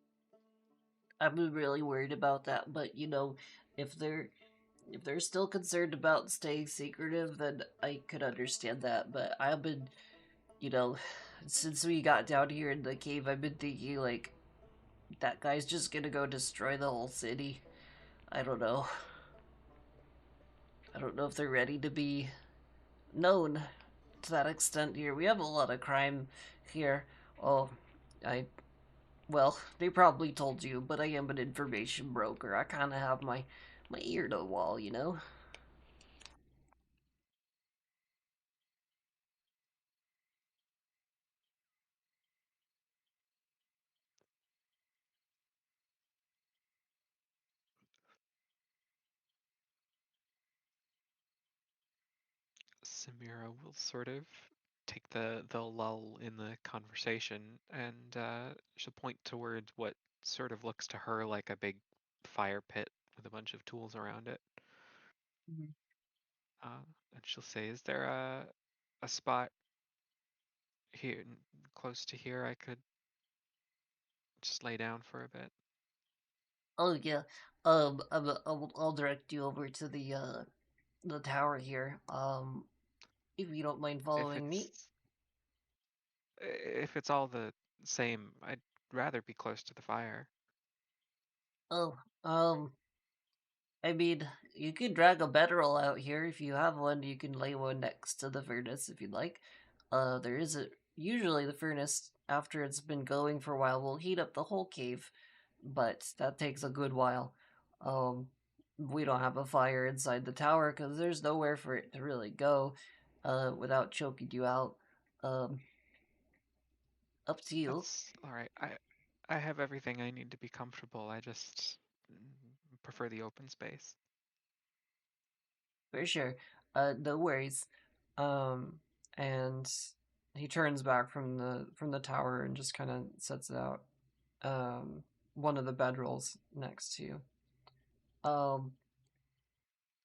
I've been really worried about that, but if they're still concerned about staying secretive, then I could understand that. But I've been, you know, since we got down here in the cave, I've been thinking like that guy's just gonna go destroy the whole city. I don't know. I don't know if they're ready to be known to that extent here. We have a lot of crime here. Oh, I well, they probably told you, but I am an information broker. I kind of have my ear to the wall, you know. Samira will sort of take the lull in the conversation, and she'll point towards what sort of looks to her like a big fire pit with a bunch of tools around it. Mhm. Uh, and she'll say, "Is there a spot here close to here I could just lay down for a bit?" Oh yeah. I'll direct you over to the tower here. If you don't mind If following me. it's all the same, I'd rather be close to the fire. Oh, I mean, you can drag a bedroll out here if you have one. You can lay one next to the furnace if you'd like. There is a usually the furnace after it's been going for a while will heat up the whole cave, but that takes a good while. Um, we don't have a fire inside the tower because there's nowhere for it to really go, without choking you out. Um, Up to you. That's all right. I have everything I need to be comfortable. I just prefer the open space. For sure. No worries. Um, and he turns back from the tower and just kind of sets it out. One of the bedrolls next to you. Um,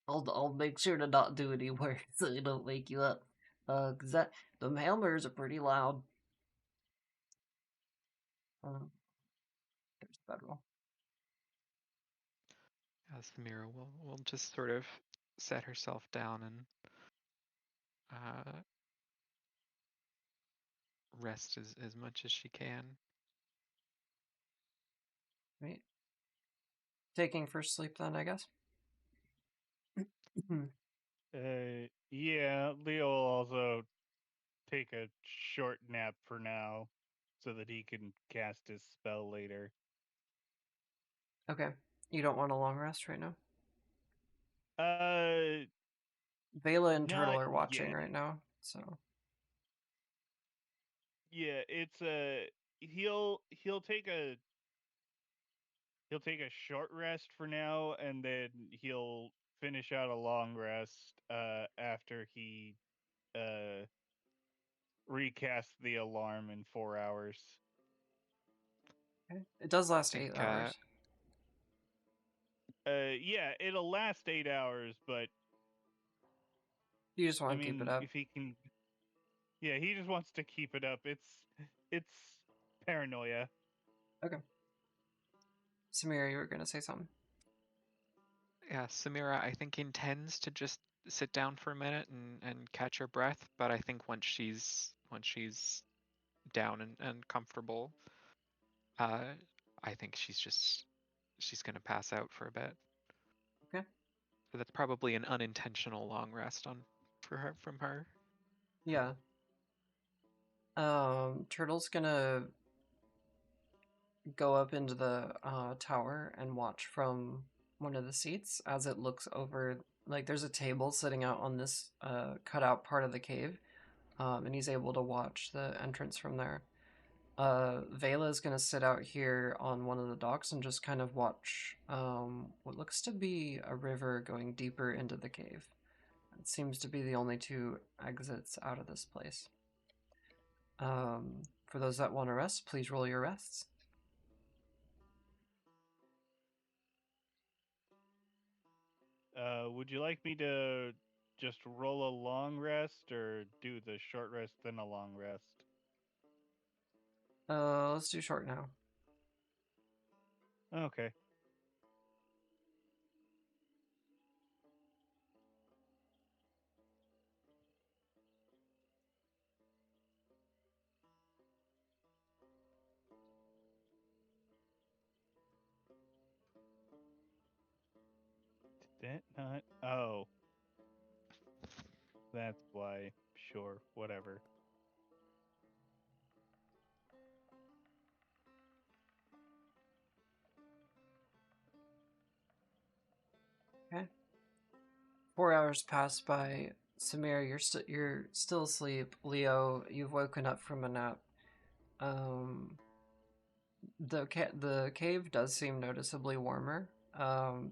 I'll make sure to not do any work so they don't wake you up. 'Cause the hammers are pretty loud. There's the bedroll. As the mirror will just sort of set herself down and uh, rest as much as she can. Right. Taking first sleep then, I guess. Yeah, Leo will also take a short nap for now so that he can cast his spell later. Okay. You don't want a long rest right now? Uh, Vela and Turtle not are watching yet. right now, so. Yeah, it's a he'll take a short rest for now, and then he'll finish out a long rest after he uh recasts the alarm in 4 hours. Okay. It does I last think 8 hours. Yeah, it'll last 8 hours, but You just I want to keep it mean, up. if he can, yeah, he just wants to keep it up. It's paranoia. Okay. Samira, you were going to say something. yeah, Samira I think intends to just sit down for a minute and catch her breath, but I think once she's down and comfortable, uh, I think she's gonna pass out for a bit. Okay. So that's probably an unintentional long rest on for her from her. Yeah. Turtle's gonna go up into the tower and watch from one of the seats as it looks over. Like, there's a table sitting out on this cutout part of the cave, and he's able to watch the entrance from there. Vela's gonna sit out here on one of the docks and just kind of watch what looks to be a river going deeper into the cave. It seems to be the only two exits out of this place. For those that want to rest, please roll your rests. Would you like me to just roll a long rest or do the short rest then a long rest? Let's do short now. Okay. Did that not? Oh, that's why. Sure, whatever. Okay. 4 hours pass by. Samir, you're still asleep. Leo, you've woken up from a nap. Um, the cave does seem noticeably warmer.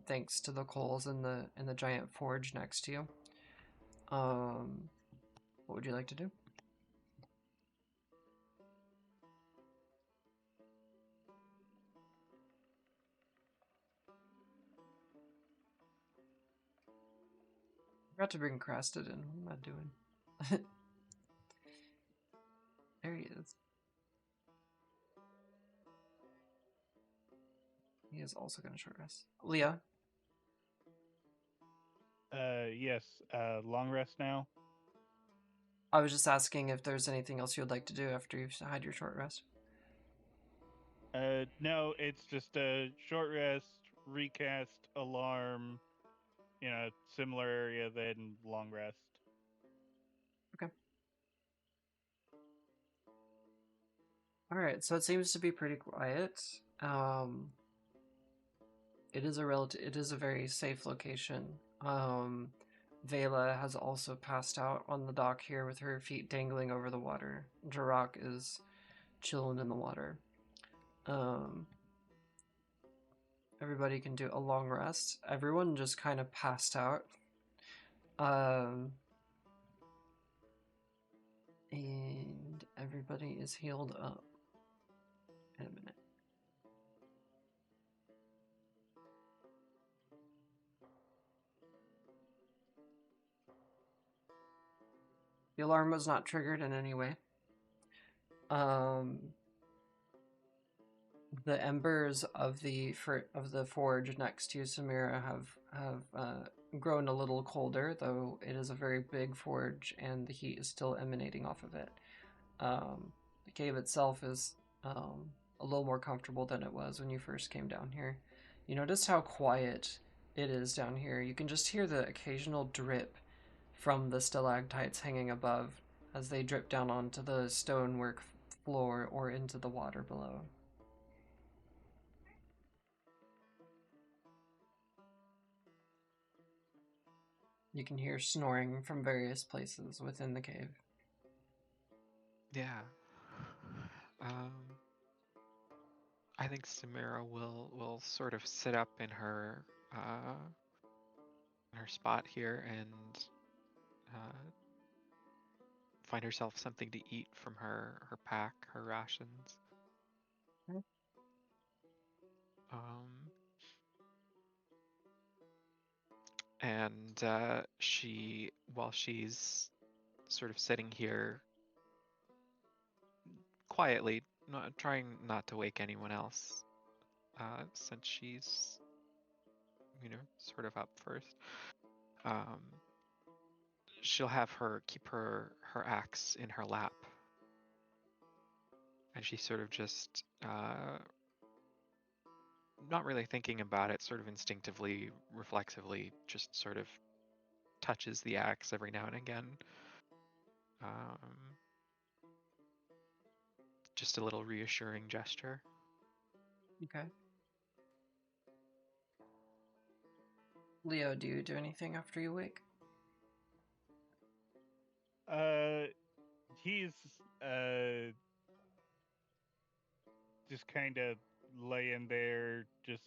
Thanks to the coals in the giant forge next to you. What would you like to do? Forgot to bring Crasted in. What am I doing? There he is. He is also going to short rest. Leah, Yes. Long rest now. I was just asking if there's anything else you would like to do after you've had your short rest. No, it's just a short rest, recast, alarm, similar area, then long rest. Okay. All right. So it seems to be pretty quiet. It is it is a very safe location. Vela has also passed out on the dock here with her feet dangling over the water. Jarok is chilling in the water. Um, Everybody can do a long rest. Everyone just kind of passed out. And everybody is healed up in a minute. The alarm was not triggered in any way. The embers of the forge next to Samira have grown a little colder, though it is a very big forge and the heat is still emanating off of it. The cave itself is a little more comfortable than it was when you first came down here. You notice how quiet it is down here. You can just hear the occasional drip from the stalactites hanging above as they drip down onto the stonework floor or into the water below. You can hear snoring from various places within the cave. Yeah. Um, I think Samira will sort of sit up in her spot here and uh, find herself something to eat from her pack, her rations. Okay. Um, and while she's sort of sitting here quietly, trying not to wake anyone else, since she's, sort of up first. Um, she'll have her keep her axe in her lap, and she sort of just not really thinking about it, sort of instinctively, reflexively, just sort of touches the axe every now and again. Um, just a little reassuring gesture. Okay. Leo, do you do anything after you wake? He's just kind of laying there, just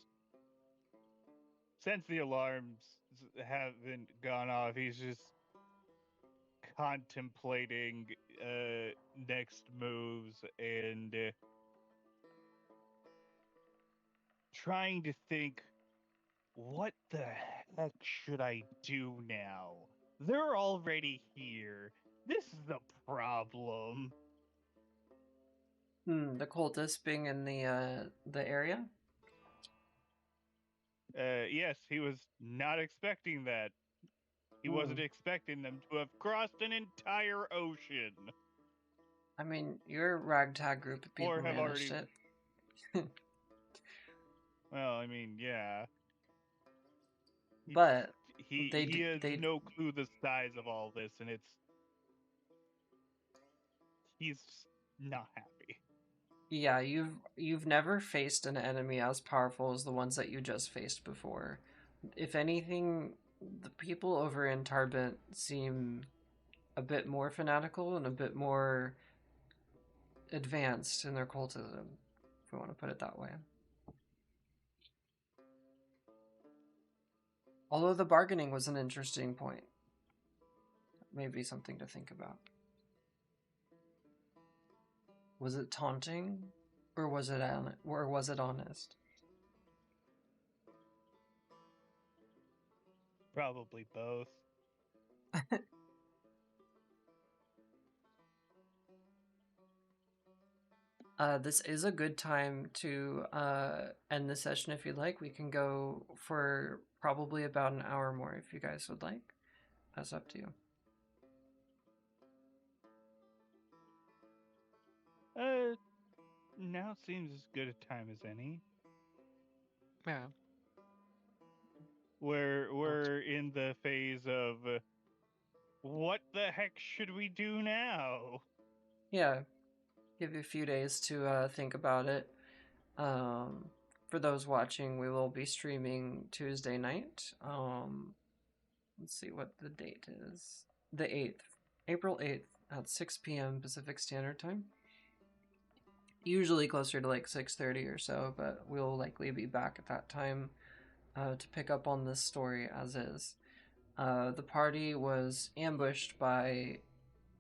since the alarms haven't gone off, he's just contemplating next moves and trying to think what the heck should I do now? They're already here. This is the problem. The cultist being in the area. Yes, he was not expecting that. He wasn't expecting them to have crossed an entire ocean. I mean, your ragtag group of people Or have managed already. it. Well, I mean, yeah. But He has they no clue the size of all this, and he's not happy. yeah, you've never faced an enemy as powerful as the ones that you just faced before. If anything, the people over in Tarbent seem a bit more fanatical and a bit more advanced in their cultism, if we want to put it that way. Although the bargaining was an interesting point. Maybe something to think about. Was it taunting, or was it honest? Probably both. This is a good time to end the session if you'd like. We can go for probably about an hour more if you guys would like. That's up to you. Now seems as good a time as any. Yeah. We're in the phase of what the heck should we do now? Yeah, give you a few days to think about it. For those watching, we will be streaming Tuesday night. Let's see what the date is. The 8th, April 8th at 6 p.m. Pacific Standard Time. Usually closer to like 6:30 or so, but we'll likely be back at that time to pick up on this story as is. The party was ambushed by.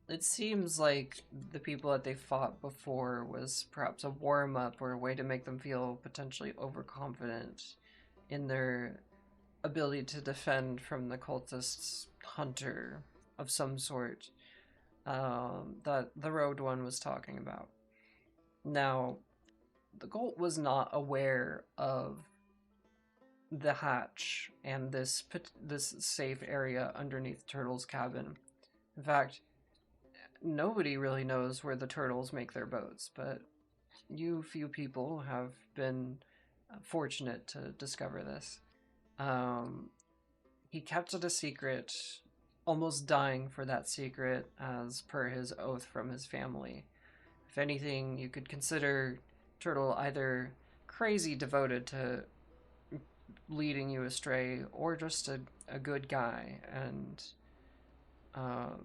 It seems like the people that they fought before was perhaps a warm up or a way to make them feel potentially overconfident in their ability to defend from the cultists' hunter of some sort that the Road One was talking about. Now, the Colt was not aware of the hatch and this safe area underneath Turtle's cabin. In fact, nobody really knows where the turtles make their boats, but you few people have been fortunate to discover this. He kept it a secret, almost dying for that secret as per his oath from his family. If anything, you could consider Turtle either crazy devoted to leading you astray or just a good guy and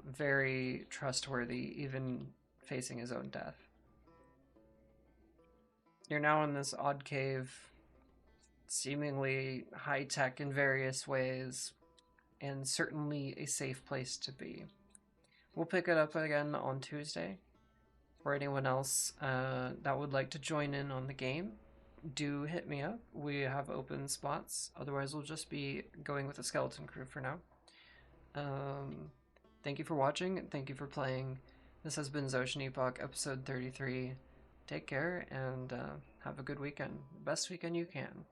very trustworthy, even facing his own death. You're now in this odd cave, seemingly high tech in various ways, and certainly a safe place to be. We'll pick it up again on Tuesday. For anyone else that would like to join in on the game, do hit me up. We have open spots. Otherwise, we'll just be going with a skeleton crew for now. Thank you for watching, and thank you for playing. This has been Zotian Epoch, episode 33. Take care, and have a good weekend. Best weekend you can.